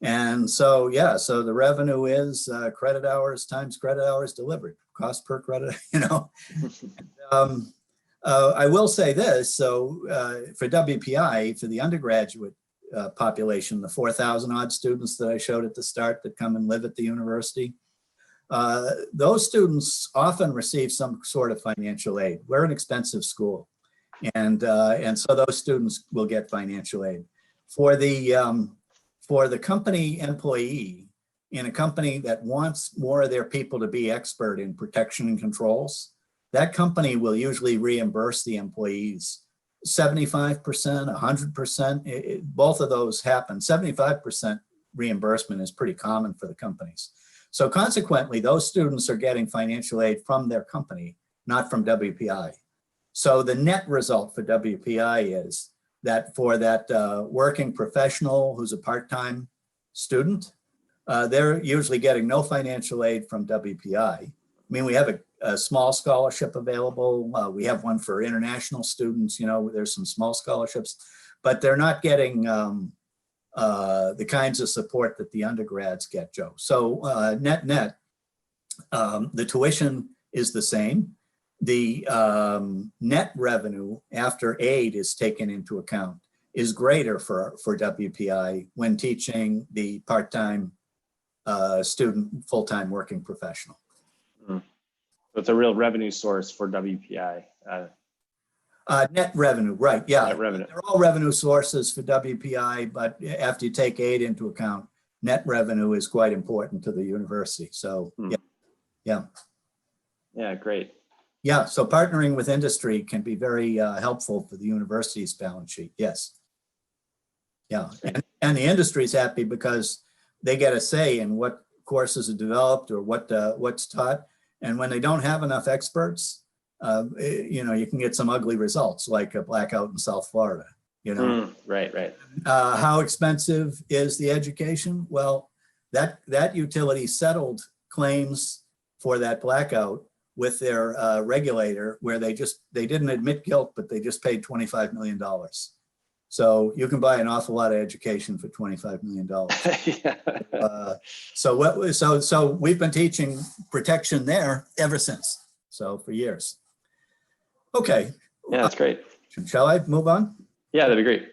And so, yeah, so the revenue is credit hours times credit hours delivered, cost per credit, you know. I will say this, so for WPI, for the undergraduate population, the 4,000 odd students that I showed at the start that come and live at the university, those students often receive some sort of financial aid. We're an expensive school, and so those students will get financial aid. For the company employee in a company that wants more of their people to be expert in protection and controls, that company will usually reimburse the employees 75%, 100%. Both of those happen. 75% reimbursement is pretty common for the companies. So consequently, those students are getting financial aid from their company, not from WPI. So the net result for WPI is that for that working professional who's a part-time student, they're usually getting no financial aid from WPI. I mean, we have a small scholarship available. We have one for international students, you know, there's some small scholarships, but they're not getting the kinds of support that the undergrads get, Joe. So net, the tuition is the same. The net revenue after aid is taken into account is greater for WPI when teaching the part-time student, full-time working professional. So it's a real revenue source for WPI. Net revenue, right, yeah. Net revenue. They're all revenue sources for WPI, but after you take aid into account, net revenue is quite important to the university. So, yeah. Yeah, great. Yeah, so partnering with industry can be very helpful for the university's balance sheet, yes. Yeah, and the industry's happy because they get a say in what courses are developed or what's taught. And when they don't have enough experts, you know, you can get some ugly results like a blackout in South Florida, you know. Right. How expensive is the education? Well, that utility settled claims for that blackout with their regulator where they didn't admit guilt, but they just paid $25 million. So you can buy an awful lot of education for $25 million. Yeah. So we've been teaching protection there ever since. So for years. Okay. Yeah, that's great. Shall I move on? Yeah, that'd be great.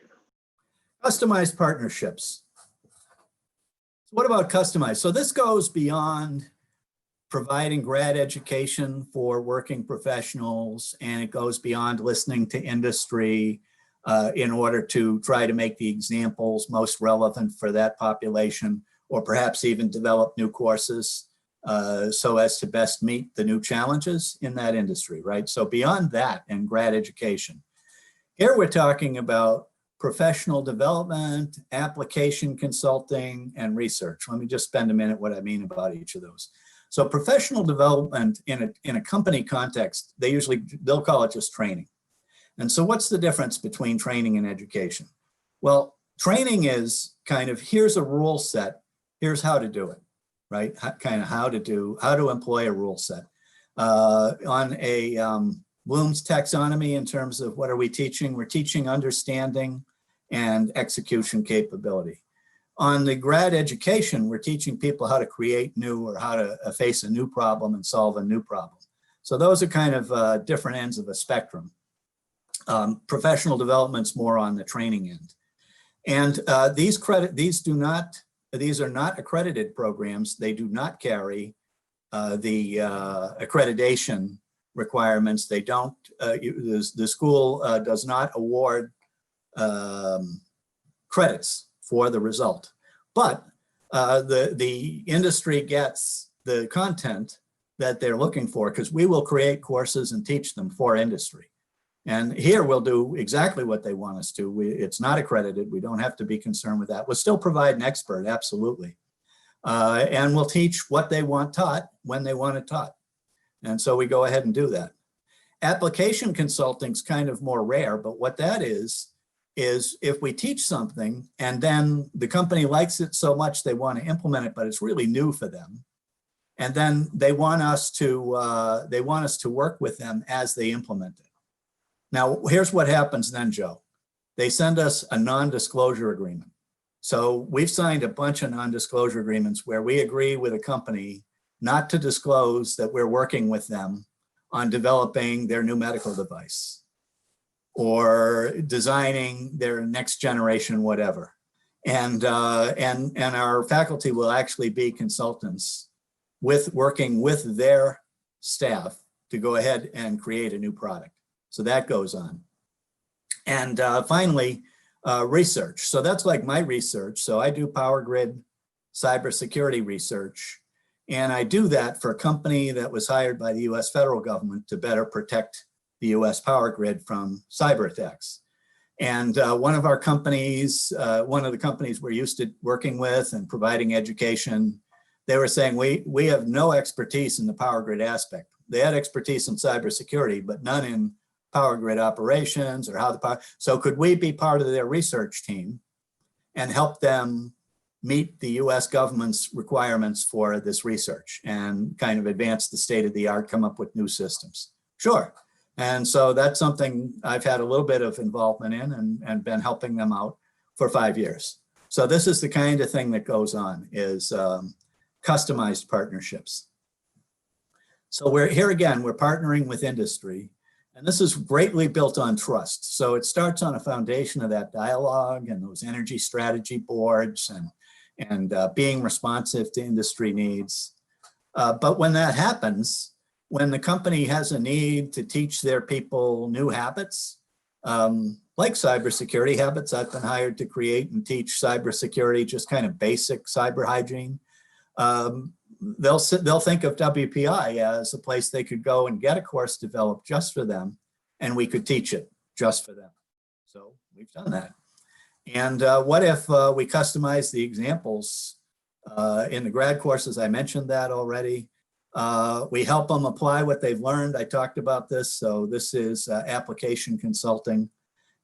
Customized partnerships. What about customized? So this goes beyond providing grad education for working professionals, and it goes beyond listening to industry in order to try to make the examples most relevant for that population, or perhaps even develop new courses so as to best meet the new challenges in that industry, right? So beyond that and grad education, here we're talking about professional development, application consulting, and research. Let me just spend a minute what I mean about each of those. So professional development in a company context, they'll call it just training. And so what's the difference between training and education? Well, training is kind of, here's a rule set, here's how to do it, right? Kind of how to employ a rule set. On a Bloom's taxonomy in terms of what are we teaching? We're teaching understanding and execution capability. On the grad education, we're teaching people how to create new or how to face a new problem and solve a new problem. So those are kind of different ends of a spectrum. Professional development's more on the training end. And these are not accredited programs. They do not carry the accreditation requirements. They don't, the school does not award credits for the result, but the industry gets the content that they're looking for, because we will create courses and teach them for industry. And here we'll do exactly what they want us to. It's not accredited. We don't have to be concerned with that. We'll still provide an expert, absolutely. And we'll teach what they want taught when they want it taught. And so we go ahead and do that. Application consulting is kind of more rare, but what that is if we teach something and then the company likes it so much they want to implement it, but it's really new for them. And then they want us to work with them as they implement it. Now, here's what happens then, Joe. They send us a non-disclosure agreement. So we've signed a bunch of non-disclosure agreements where we agree with a company not to disclose that we're working with them on developing their new medical device or designing their next generation whatever. And our faculty will actually be consultants working with their staff to go ahead and create a new product. So that goes on. And finally, research. So that's like my research. So I do power grid cybersecurity research. And I do that for a company that was hired by the US federal government to better protect the US power grid from cyber attacks. And one of the companies we're used to working with and providing education, they were saying, we have no expertise in the power grid aspect. They had expertise in cybersecurity, but none in power grid operations or how the power. So could we be part of their research team and help them meet the US government's requirements for this research and kind of advance the state of the art, come up with new systems? Sure. And so that's something I've had a little bit of involvement in and been helping them out for 5 years. So this is the kind of thing that goes on, is customized partnerships. So we're here again, we're partnering with industry, and this is greatly built on trust. So it starts on a foundation of that dialogue and those energy strategy boards and being responsive to industry needs. But when that happens, when the company has a need to teach their people new habits, like cybersecurity habits, I've been hired to create and teach cybersecurity, just kind of basic cyber hygiene. They'll think of WPI as a place they could go and get a course developed just for them, and we could teach it just for them. So we've done that. And what if we customize the examples in the grad courses? I mentioned that already. We help them apply what they've learned. I talked about this. So this is application consulting,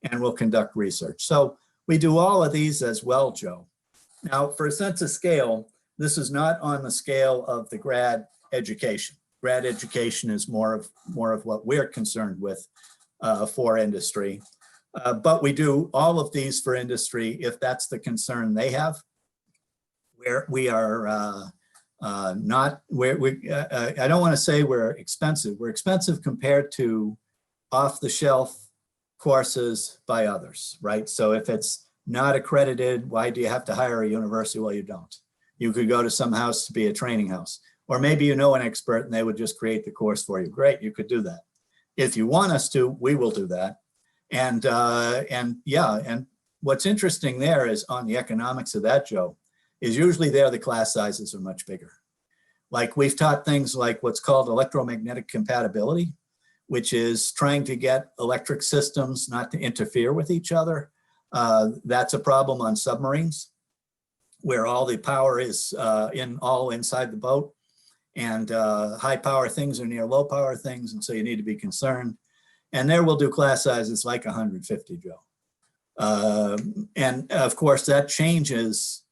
and we'll conduct research. So we do all of these as well, Joe. Now, for a sense of scale, this is not on the scale of the grad education. Grad education is more of what we're concerned with for industry. But we do all of these for industry if that's the concern they have. We are I don't want to say we're expensive. We're expensive compared to off-the-shelf courses by others, right? So if it's not accredited, why do you have to hire a university? Well, you don't. You could go to some house to be a training house, or maybe you know an expert and they would just create the course for you. Great, you could do that. If you want us to, we will do that. And what's interesting there is on the economics of that, Joe, is usually there the class sizes are much bigger. Like we've taught things like what's called electromagnetic compatibility, which is trying to get electric systems not to interfere with each other. That's a problem on submarines, where all the power is all inside the boat, and high power things are near low power things, and so you need to be concerned. And there we'll do class sizes like 150, Joe. And of course that changes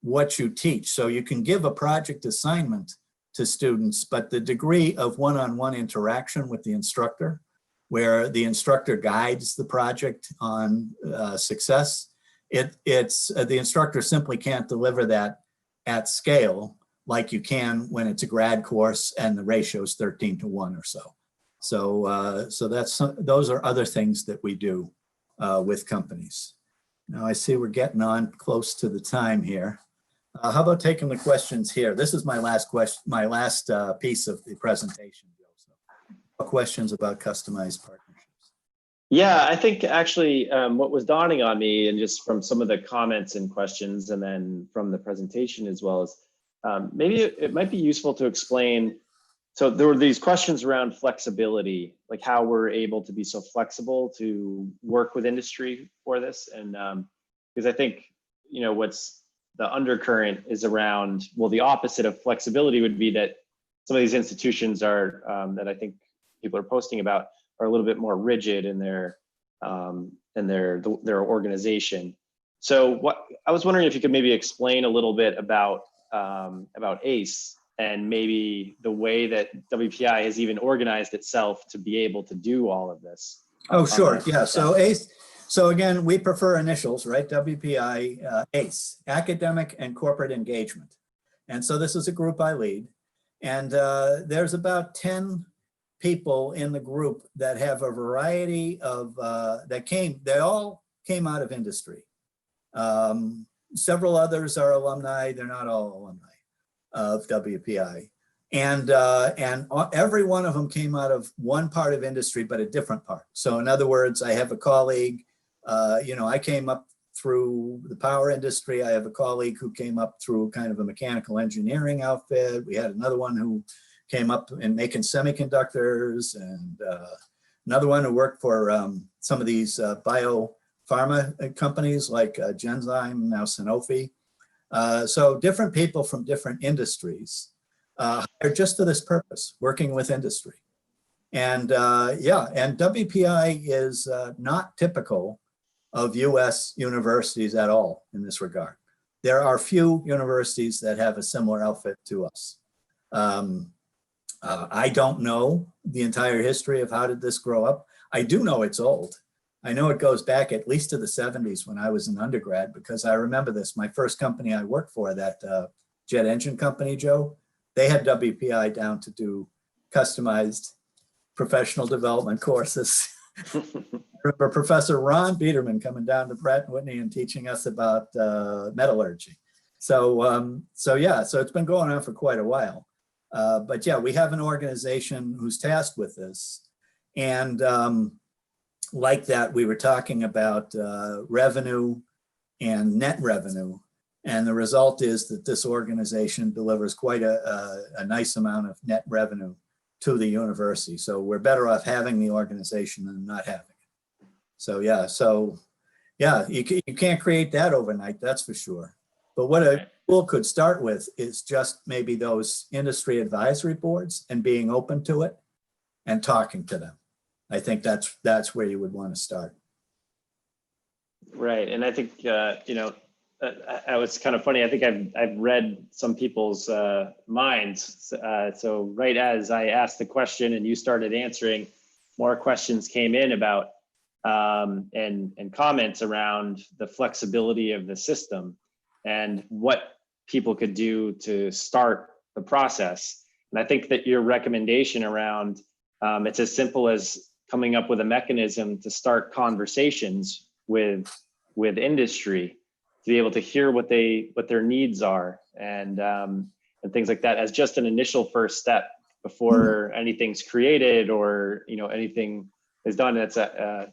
what you teach. So you can give a project assignment to students, but the degree of one-on-one interaction with the instructor, where the instructor guides the project on success, the instructor simply can't deliver that at scale like you can when it's a grad course and the ratio is 13:1 or so. So those are other things that we do with companies. Now I see we're getting on close to the time here. How about taking the questions here? This is my last question, my last piece of the presentation, Joe. So, questions about customized partnerships? Yeah, I think actually what was dawning on me, and just from some of the comments and questions, and then from the presentation as well, as maybe it might be useful to explain. So there were these questions around flexibility, like how we're able to be so flexible to work with industry for this. And because I think, what's the undercurrent is around, well, the opposite of flexibility would be that some of these institutions are, that I think people are posting about, are a little bit more rigid in their organization. So what I was wondering if you could maybe explain a little bit about ACE and maybe the way that WPI has even organized itself to be able to do all of this. Oh, sure. that. Yeah. So ACE. So again, we prefer initials, right? WPI, ACE, Academic and Corporate Engagement. And so this is a group I lead. And there's about 10 people in the group that have a variety of, they all came out of industry. Several others are alumni. They're not all alumni of WPI. And every one of them came out of one part of industry, but a different part. So in other words, I have a colleague, I came up through the power industry. I have a colleague who came up through kind of a mechanical engineering outfit. We had another one who came up in making semiconductors, and another one who worked for some of these biopharma companies like Genzyme, now Sanofi. So different people from different industries are just for this purpose, working with industry. And and WPI is not typical of US universities at all in this regard. There are few universities that have a similar outfit to us. I don't know the entire history of how did this grow up. I do know it's old. I know it goes back at least to the 70s when I was an undergrad, because I remember this. My first company I worked for, that jet engine company, Joe, they had WPI down to do customized professional development courses. I remember Professor Ron Biederman coming down to Pratt & Whitney and teaching us about metallurgy. So it's been going on for quite a while. But yeah, we have an organization who's tasked with this. And like that, we were talking about revenue and net revenue. And the result is that this organization delivers quite a nice amount of net revenue to the university. So we're better off having the organization than not having it. So you can't create that overnight, that's for sure. But what a school could start with is just maybe those industry advisory boards and being open to it and talking to them. I think that's where you would want to start. Right, and I think it's kind of funny. I think I've read some people's minds. So right as I asked the question and you started answering, more questions came in about and comments around the flexibility of the system and what people could do to start the process. And I think that your recommendation around it's as simple as coming up with a mechanism to start conversations with industry, to be able to hear what their needs are and things like that as just an initial first step before anything's created or anything is done. It's a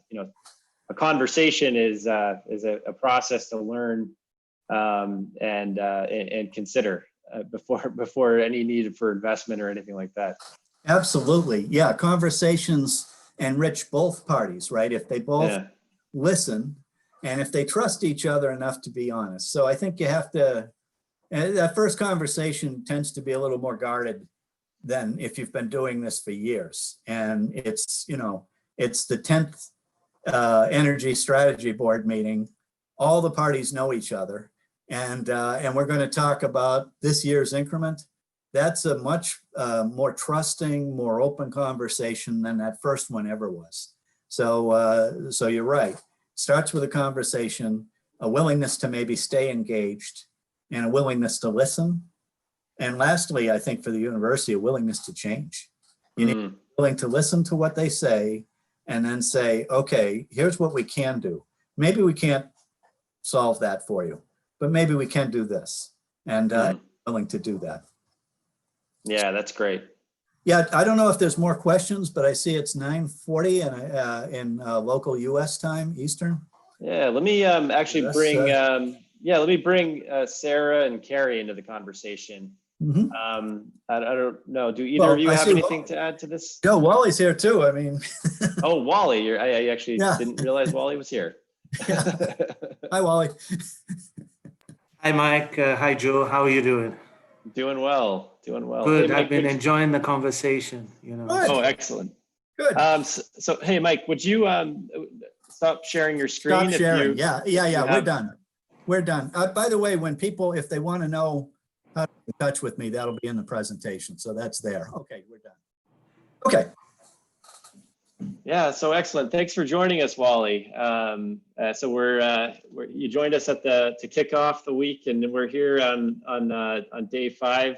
conversation is a process to learn and consider before any need for investment or anything like that. Absolutely, yeah. Conversations enrich both parties, right? If they both listen and if they trust each other enough to be honest. So I think you have to. That first conversation tends to be a little more guarded than if you've been doing this for years. And it's the 10th energy strategy board meeting. All the parties know each other, and we're going to talk about this year's increment. That's a much more trusting, more open conversation than that first one ever was. So you're right. Starts with a conversation, a willingness to maybe stay engaged, and a willingness to listen. And lastly, I think for the university, a willingness to change. You need to be willing to listen to what they say and then say, okay, here's what we can do. Maybe we can't solve that for you, but maybe we can do this. And willing to do that. Yeah, that's great. Yeah, I don't know if there's more questions, but I see it's 9:40 and in local US time, Eastern. Yeah, let me actually bring let me bring Sarah and Carrie into the conversation. I don't know. Do either of you have anything to add to this? Joe, Wally's here too. I mean. Oh, Wally, I actually didn't realize Wally was here. Hi, Wally. Hi, Mike. Hi, Joe. How are you doing? Doing well. Good. Hey, Mike, I've been enjoying the conversation. Good. Oh, excellent. Good. So, hey, Mike, would you stop sharing your screen? Stop sharing. Yeah. We're done. We're done. By the way, when people, if they want to know in touch with me. That'll be in the presentation. So that's there. Okay, we're done. Okay. Yeah, so excellent. Thanks for joining us, Wally. So you joined us to kick off the week, and we're here on day 5,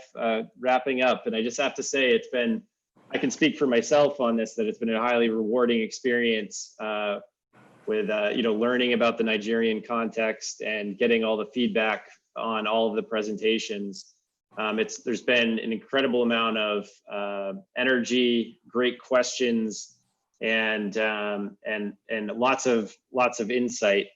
wrapping up. And I just have to say, I can speak for myself on this, that it's been a highly rewarding experience with learning about the Nigerian context and getting all the feedback on all of the presentations. There's been an incredible amount of energy, great questions, and lots of insight.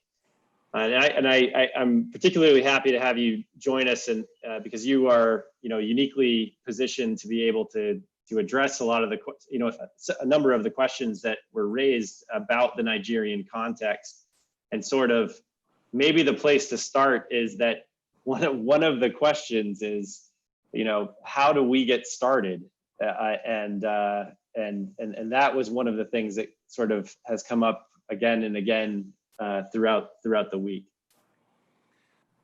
I'm particularly happy to have you join us, and because you are uniquely positioned to be able to address a lot of a number of the questions that were raised about the Nigerian context. And sort of maybe the place to start is that one of the questions is, how do we get started? And that was one of the things that sort of has come up again and again throughout the week.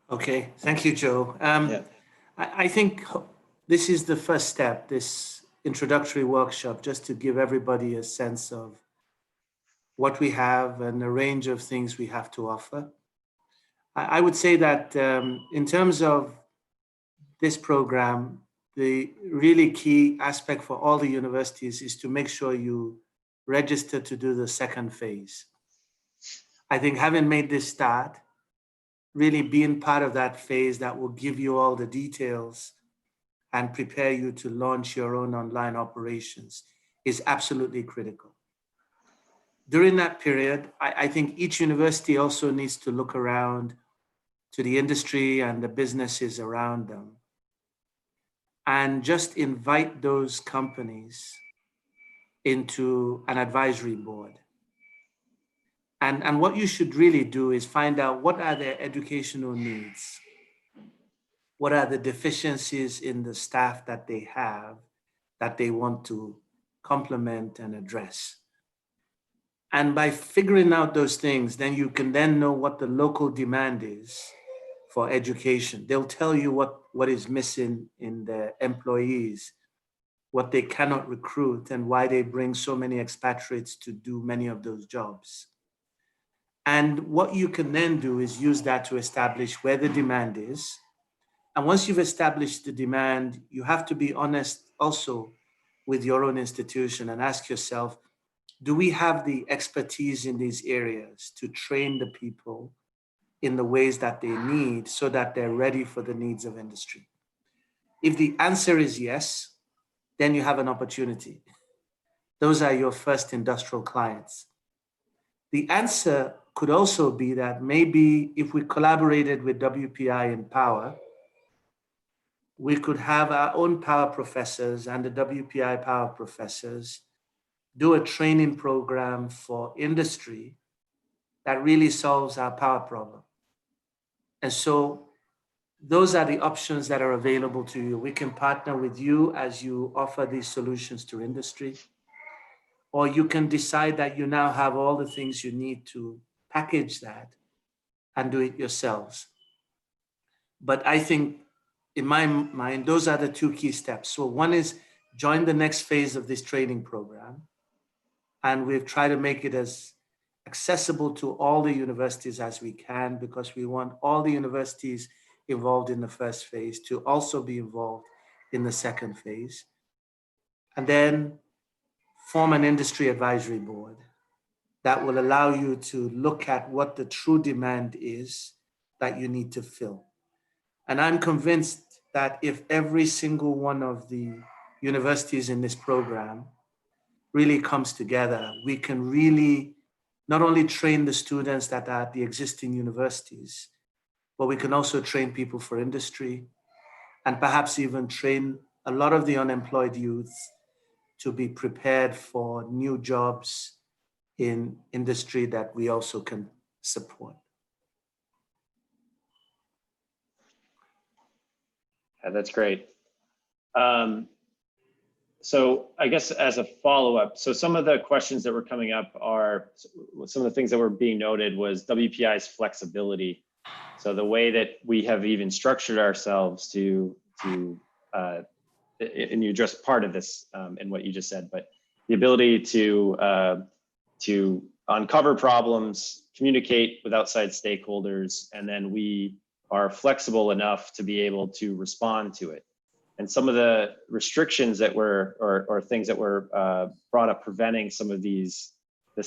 Okay, thank you, Joe. Yeah. I think this is the first step, this introductory workshop, just to give everybody a sense of what we have and the range of things we have to offer. I would say that in terms of this program, the really key aspect for all the universities is to make sure you register to do the second phase. I think having made this start, really being part of that phase that will give you all the details and prepare you to launch your own online operations is absolutely critical. During that period, I think each university also needs to look around to the industry and the businesses around them and just invite those companies into an advisory board. And what you should really do is find out what are their educational needs. What are the deficiencies in the staff that they have that they want to complement and address? And by figuring out those things, then you can then know what the local demand is for education. They'll tell you what is missing in their employees, what they cannot recruit, and why they bring so many expatriates to do many of those jobs. And what you can then do is use that to establish where the demand is. And once you've established the demand, you have to be honest also with your own institution and ask yourself, do we have the expertise in these areas to train the people in the ways that they need so that they're ready for the needs of industry? If the answer is yes, then you have an opportunity. Those are your first industrial clients. The answer could also be that maybe if we collaborated with WPI in Power, we could have our own power professors and the WPI power professors do a training program for industry that really solves our power problem. And so those are the options that are available to you. We can partner with you as you offer these solutions to industry, or you can decide that you now have all the things you need to package that and do it yourselves. But I think in my mind, those are the 2 key steps. So one is join the next phase of this training program. And we've tried to make it as accessible to all the universities as we can, because we want all the universities involved in the first phase to also be involved in the second phase. And then form an industry advisory board that will allow you to look at what the true demand is that you need to fill. And I'm convinced that if every single one of the universities in this program really comes together, we can really not only train the students that are at the existing universities, but we can also train people for industry and perhaps even train a lot of the unemployed youth to be prepared for new jobs in industry that we also can support. Yeah, that's great. So I guess as a follow-up, so some of the questions that were coming up are, some of the things that were being noted was WPI's flexibility. So the way that we have even structured ourselves to and you addressed part of this in what you just said, but the ability to uncover problems, communicate with outside stakeholders, and then we are flexible enough to be able to respond to it. And some of the restrictions that were, or things that were brought up preventing some of this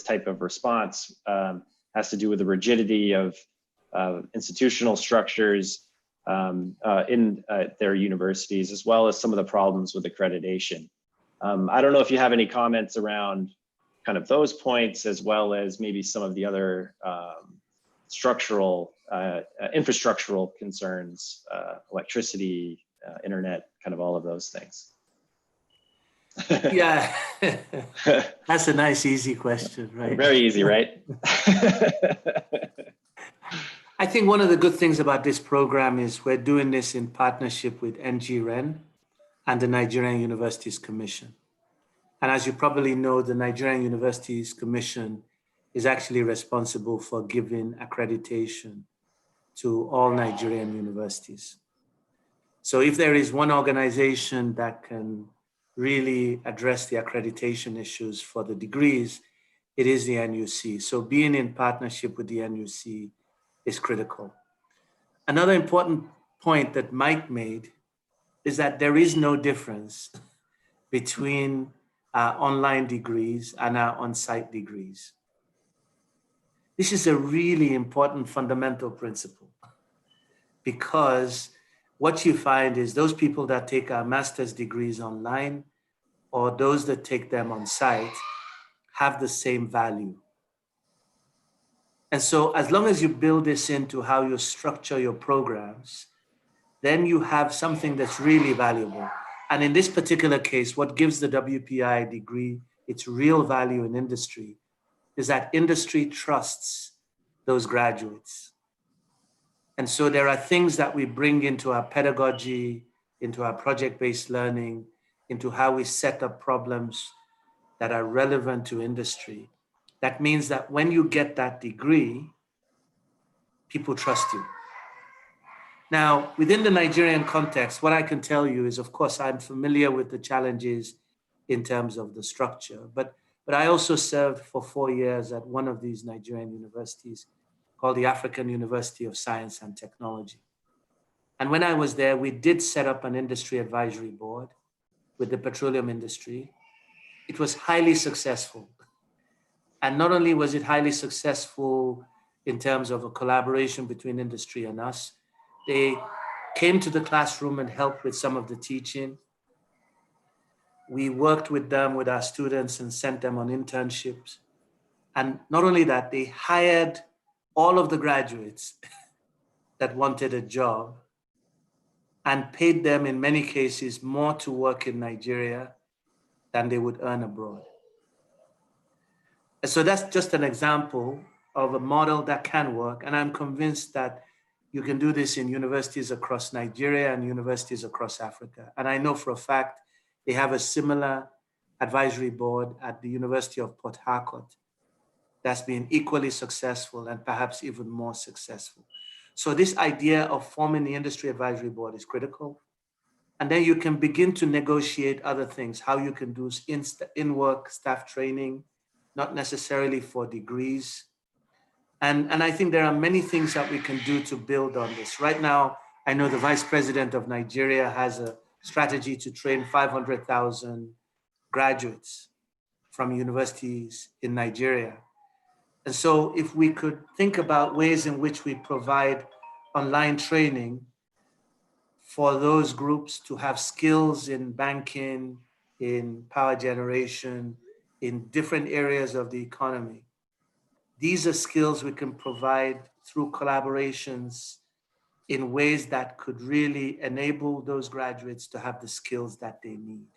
type of response has to do with the rigidity of institutional structures in their universities, as well as some of the problems with accreditation. I don't know if you have any comments around kind of those points, as well as maybe some of the other structural, infrastructural concerns, electricity, internet, kind of all of those things. Yeah, that's a nice, easy question, right? Very easy, right? I think one of the good things about this program is we're doing this in partnership with NgREN and the Nigerian Universities Commission. And as you probably know, the Nigerian Universities Commission is actually responsible for giving accreditation to all Nigerian universities. So if there is one organization that can really address the accreditation issues for the degrees, it is the NUC. So being in partnership with the NUC is critical. Another important point that Mike made is that there is no difference between our online degrees and our on-site degrees. This is a really important fundamental principle, because what you find is those people that take our master's degrees online or those that take them on site have the same value. And so as long as you build this into how you structure your programs, then you have something that's really valuable. And in this particular case, what gives the WPI degree its real value in industry is that industry trusts those graduates. And so there are things that we bring into our pedagogy, into our project-based learning, into how we set up problems that are relevant to industry. That means that when you get that degree, people trust you. Now, within the Nigerian context, what I can tell you is, of course, I'm familiar with the challenges in terms of the structure, but I also served for 4 years at one of these Nigerian universities called the African University of Science and Technology. And when I was there, we did set up an industry advisory board with the petroleum industry. It was highly successful. And not only was it highly successful in terms of a collaboration between industry and us, they came to the classroom and helped with some of the teaching. We worked with them, with our students, and sent them on internships. And not only that, they hired all of the graduates that wanted a job and paid them, in many cases, more to work in Nigeria than they would earn abroad. And so that's just an example of a model that can work. And I'm convinced that you can do this in universities across Nigeria and universities across Africa. And I know for a fact they have a similar advisory board at the University of Port Harcourt that's been equally successful and perhaps even more successful. So this idea of forming the industry advisory board is critical. And then you can begin to negotiate other things, how you can do in-work staff training, not necessarily for degrees. And I think there are many things that we can do to build on this. Right now, I know the Vice President of Nigeria has a strategy to train 500,000 graduates from universities in Nigeria. And so if we could think about ways in which we provide online training for those groups to have skills in banking, in power generation, in different areas of the economy, these are skills we can provide through collaborations in ways that could really enable those graduates to have the skills that they need.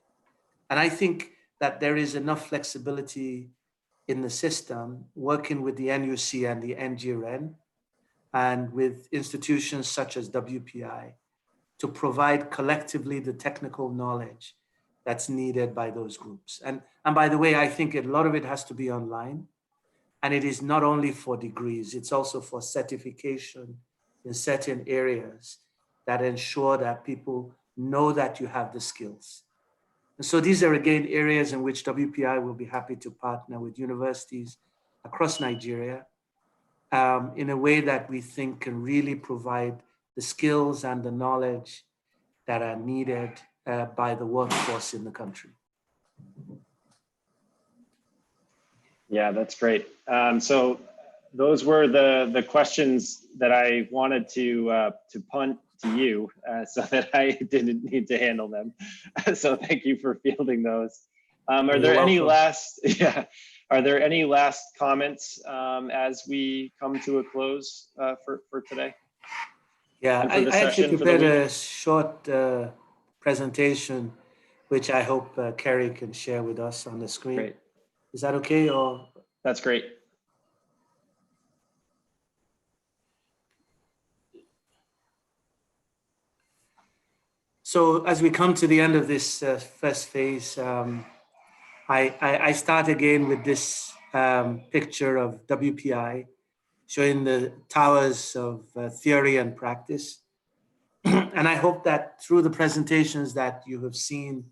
And I think that there is enough flexibility in the system, working with the NUC and the NgREN and with institutions such as WPI to provide collectively the technical knowledge that's needed by those groups. And by the way, I think a lot of it has to be online. And it is not only for degrees, it's also for certification in certain areas that ensure that people know that you have the skills. And so these are again areas in which WPI will be happy to partner with universities across Nigeria in a way that we think can really provide the skills and the knowledge that are needed by the workforce in the country. Yeah, that's great. So those were the questions that I wanted to punt to you so that I didn't need to handle them. So thank you for fielding those. Are there any last comments as we come to a close for today? Yeah, I actually prepared a short presentation, which I hope Kerry can share with us on the screen. Great. Is that okay? Or that's great. So as we come to the end of this first phase, I start again with this picture of WPI showing the towers of theory and practice. And I hope that through the presentations that you have seen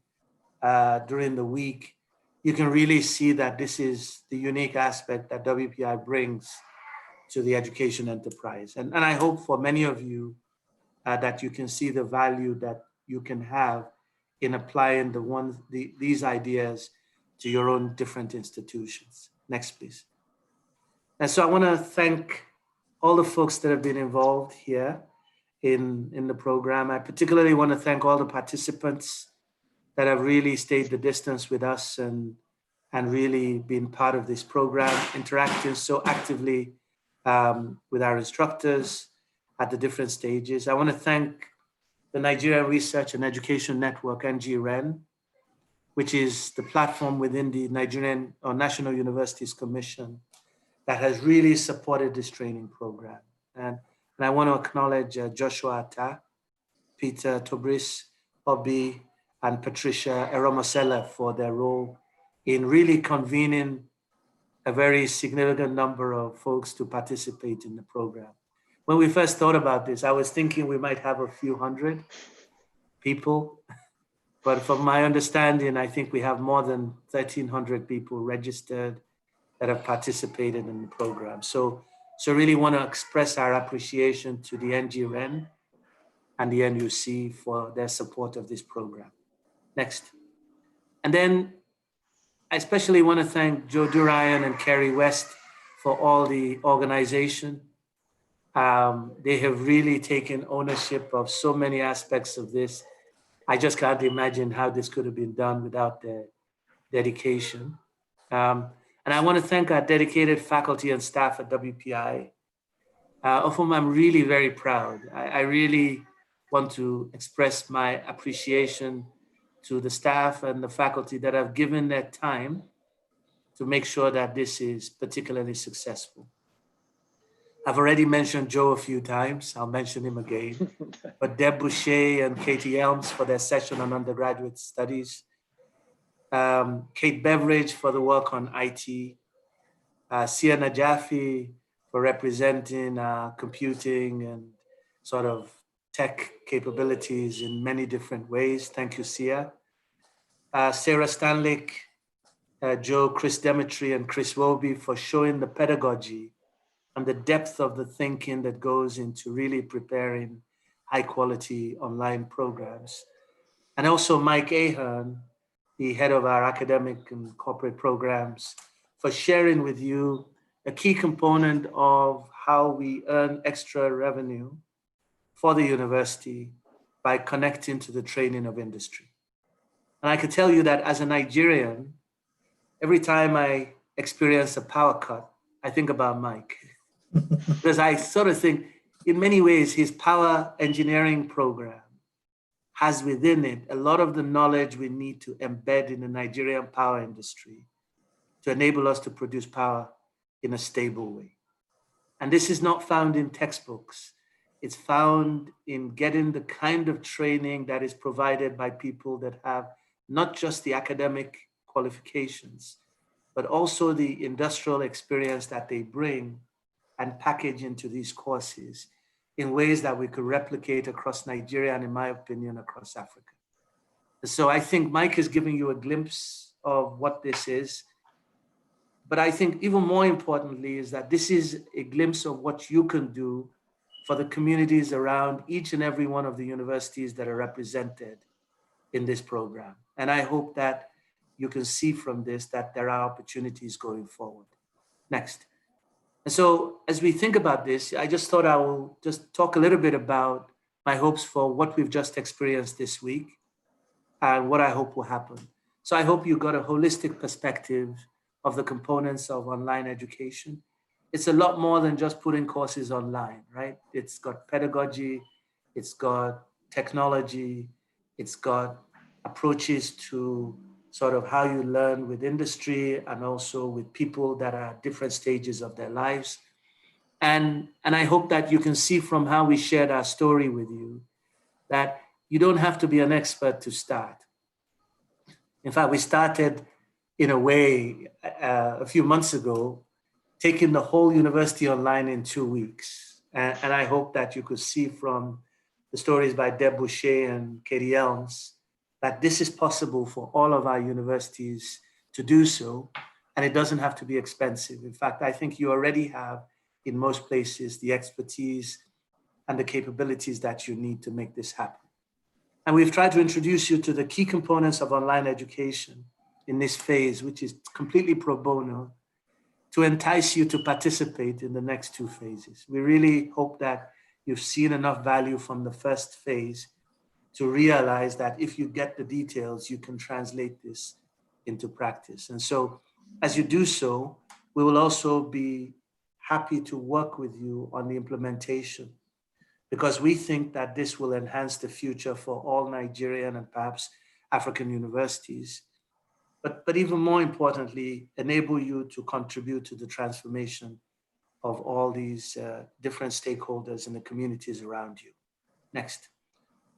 during the week, you can really see that this is the unique aspect that WPI brings to the education enterprise. And I hope for many of you that you can see the value that you can have in applying these ideas to your own different institutions. Next, please. And so I want to thank all the folks that have been involved here in the program. I particularly want to thank all the participants that have really stayed the distance with us and really been part of this program, interacting so actively with our instructors at the different stages. I want to thank the Nigerian Research and Education Network, NgREN, which is the platform within the Nigerian or National Universities Commission that has really supported this training program. And I want to acknowledge Joshua Atta, Peter Tobris, Bobby, and Patricia Eromosela for their role in really convening a very significant number of folks to participate in the program. When we first thought about this, I was thinking we might have a few hundred people, but from my understanding, I think we have more than 1,300 people registered that have participated in the program. So really want to express our appreciation to the NgREN and the NUC for their support of this program. Next. And then I especially want to thank Joe Durayan and Kerry West for all the organization. They have really taken ownership of so many aspects of this. I just can't imagine how this could have been done without their dedication. And I want to thank our dedicated faculty and staff at WPI, of whom I'm really very proud. I really want to express my appreciation to the staff and the faculty that have given their time to make sure that this is particularly successful. I've already mentioned Joe a few times. I'll mention him again. But Deb Boucher and Katie Elms for their session on undergraduate studies. Kate Beveridge for the work on IT. Sia Najafi for representing computing and sort of tech capabilities in many different ways. Thank you, Sia. Sarah Stanlick, Joe, Chris Demetri, and Chris Woby for showing the pedagogy and the depth of the thinking that goes into really preparing high quality online programs. And also Mike Ahern, the head of our academic and corporate programs, for sharing with you a key component of how we earn extra revenue for the university by connecting to the training of industry. And I can tell you that as a Nigerian, every time I experience a power cut, I think about Mike. Because I sort of think, in many ways, his power engineering program has within it a lot of the knowledge we need to embed in the Nigerian power industry to enable us to produce power in a stable way. And this is not found in textbooks. It's found in getting the kind of training that is provided by people that have not just the academic qualifications, but also the industrial experience that they bring and package into these courses in ways that we could replicate across Nigeria and, in my opinion, across Africa. So I think Mike is giving you a glimpse of what this is. But I think even more importantly is that this is a glimpse of what you can do for the communities around each and every one of the universities that are represented in this program. And I hope that you can see from this that there are opportunities going forward. Next. And so as we think about this, I just thought I will just talk a little bit about my hopes for what we've just experienced this week and what I hope will happen. So I hope you got a holistic perspective of the components of online education. It's a lot more than just putting courses online, right? It's got pedagogy, it's got technology, it's got approaches to sort of how you learn with industry and also with people that are at different stages of their lives. And I hope that you can see from how we shared our story with you that you don't have to be an expert to start. In fact, we started in a way a few months ago, taking the whole university online in 2 weeks. And I hope that you could see from the stories by Deb Boucher and Katie Elms that this is possible for all of our universities to do so, and it doesn't have to be expensive. In fact, I think you already have in most places the expertise and the capabilities that you need to make this happen. And we've tried to introduce you to the key components of online education in this phase, which is completely pro bono, to entice you to participate in the next 2 phases. We really hope that you've seen enough value from the first phase to realize that if you get the details, you can translate this into practice. And so as you do so, we will also be happy to work with you on the implementation, because we think that this will enhance the future for all Nigerian and perhaps African universities, but even more importantly, enable you to contribute to the transformation of all these different stakeholders in the communities around you. Next.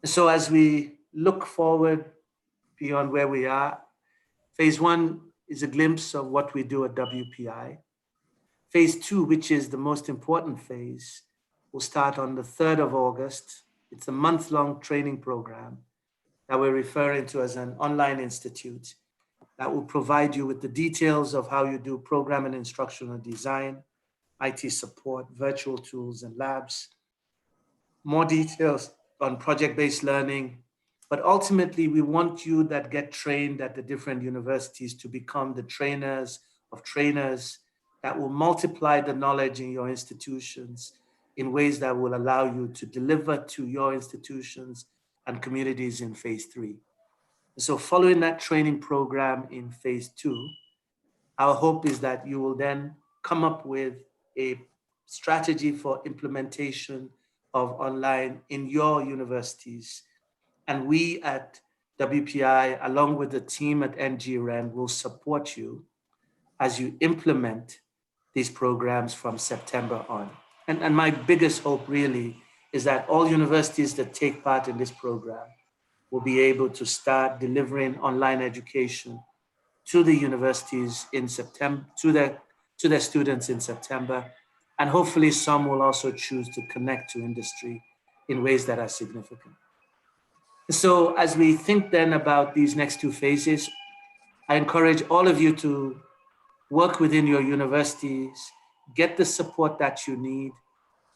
So as we look forward beyond where we are, phase 1 is a glimpse of what we do at WPI. Phase 2, which is the most important phase, will start on the 3rd of August. It's a month-long training program that we're referring to as an online institute that will provide you with the details of how you do program and instructional design, IT support, virtual tools and labs, more details on project-based learning. But ultimately, we want you that get trained at the different universities to become the trainers of trainers that will multiply the knowledge in your institutions in ways that will allow you to deliver to your institutions and communities in phase 3. So following that training program in phase 2, our hope is that you will then come up with a strategy for implementation of online in your universities. And we at WPI, along with the team at NgREN, will support you as you implement these programs from September on. And my biggest hope really is that all universities that take part in this program will be able to start delivering online education to the universities in September, to their students in September. And hopefully some will also choose to connect to industry in ways that are significant. So as we think then about these next 2 phases, I encourage all of you to work within your universities, get the support that you need,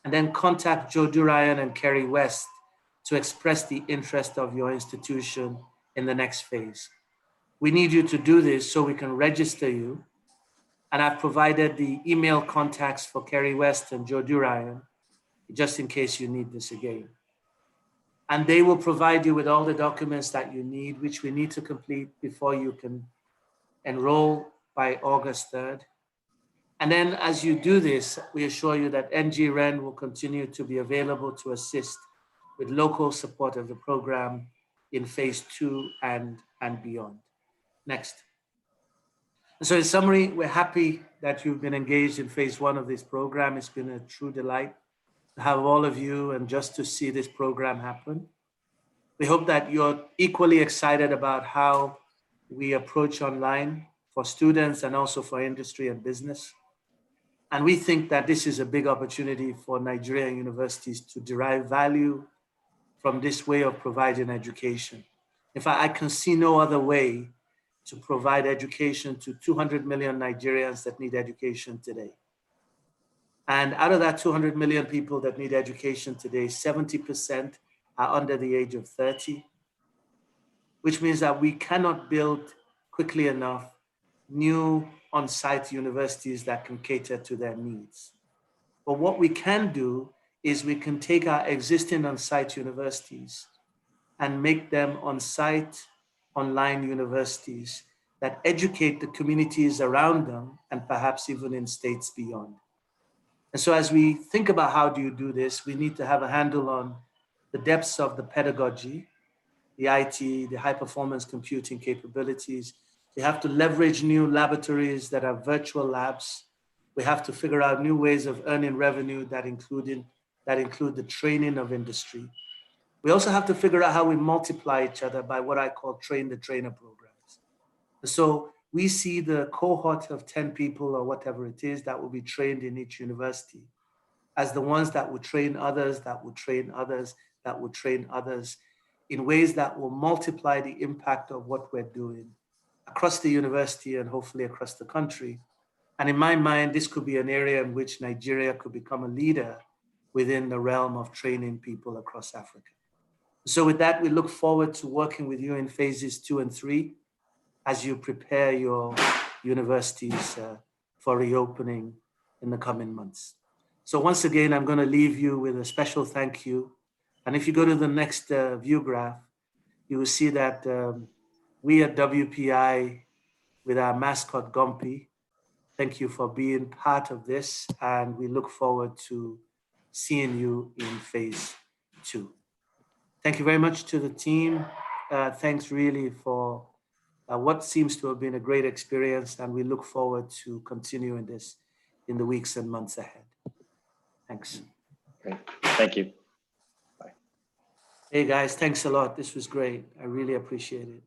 and then contact Joe Durayan and Kerry West to express the interest of your institution in the next phase. We need you to do this so we can register you. And I've provided the email contacts for Kerry West and Joe Durayan, just in case you need this again. And they will provide you with all the documents that you need, which we need to complete before you can enroll by August 3rd. And then as you do this, we assure you that NgREN will continue to be available to assist with local support of the program in phase 2 and beyond. Next. So in summary, we're happy that you've been engaged in phase 1 of this program. It's been a true delight to have all of you and just to see this program happen. We hope that you're equally excited about how we approach online for students and also for industry and business. And we think that this is a big opportunity for Nigerian universities to derive value from this way of providing education. In fact, I can see no other way to provide education to 200 million Nigerians that need education today. And out of that 200 million people that need education today, 70% are under the age of 30, which means that we cannot build quickly enough new on-site universities that can cater to their needs. But what we can do is we can take our existing on-site universities and make them on-site online universities that educate the communities around them and perhaps even in states beyond. And so as we think about how do you do this, we need to have a handle on the depths of the pedagogy, the IT, the high performance computing capabilities. We have to leverage new laboratories that are virtual labs. We have to figure out new ways of earning revenue that include the training of industry. We also have to figure out how we multiply each other by what I call train the trainer programs. So we see the cohort of 10 people or whatever it is that will be trained in each university as the ones that will train others, that will train others, that will train others in ways that will multiply the impact of what we're doing across the university and hopefully across the country. And in my mind, this could be an area in which Nigeria could become a leader within the realm of training people across Africa. So with that, we look forward to working with you in phases 2 and 3 as you prepare your universities for reopening in the coming months. So once again, I'm going to leave you with a special thank you. And if you go to the next view graph, you will see that we at WPI, with our mascot Gumpy, thank you for being part of this. And we look forward to seeing you in phase 2. Thank you very much to the team. Thanks really for what seems to have been a great experience. And we look forward to continuing this in the weeks and months ahead. Thanks. Great. Thank you. Hey guys, thanks a lot. This was great. I really appreciate it.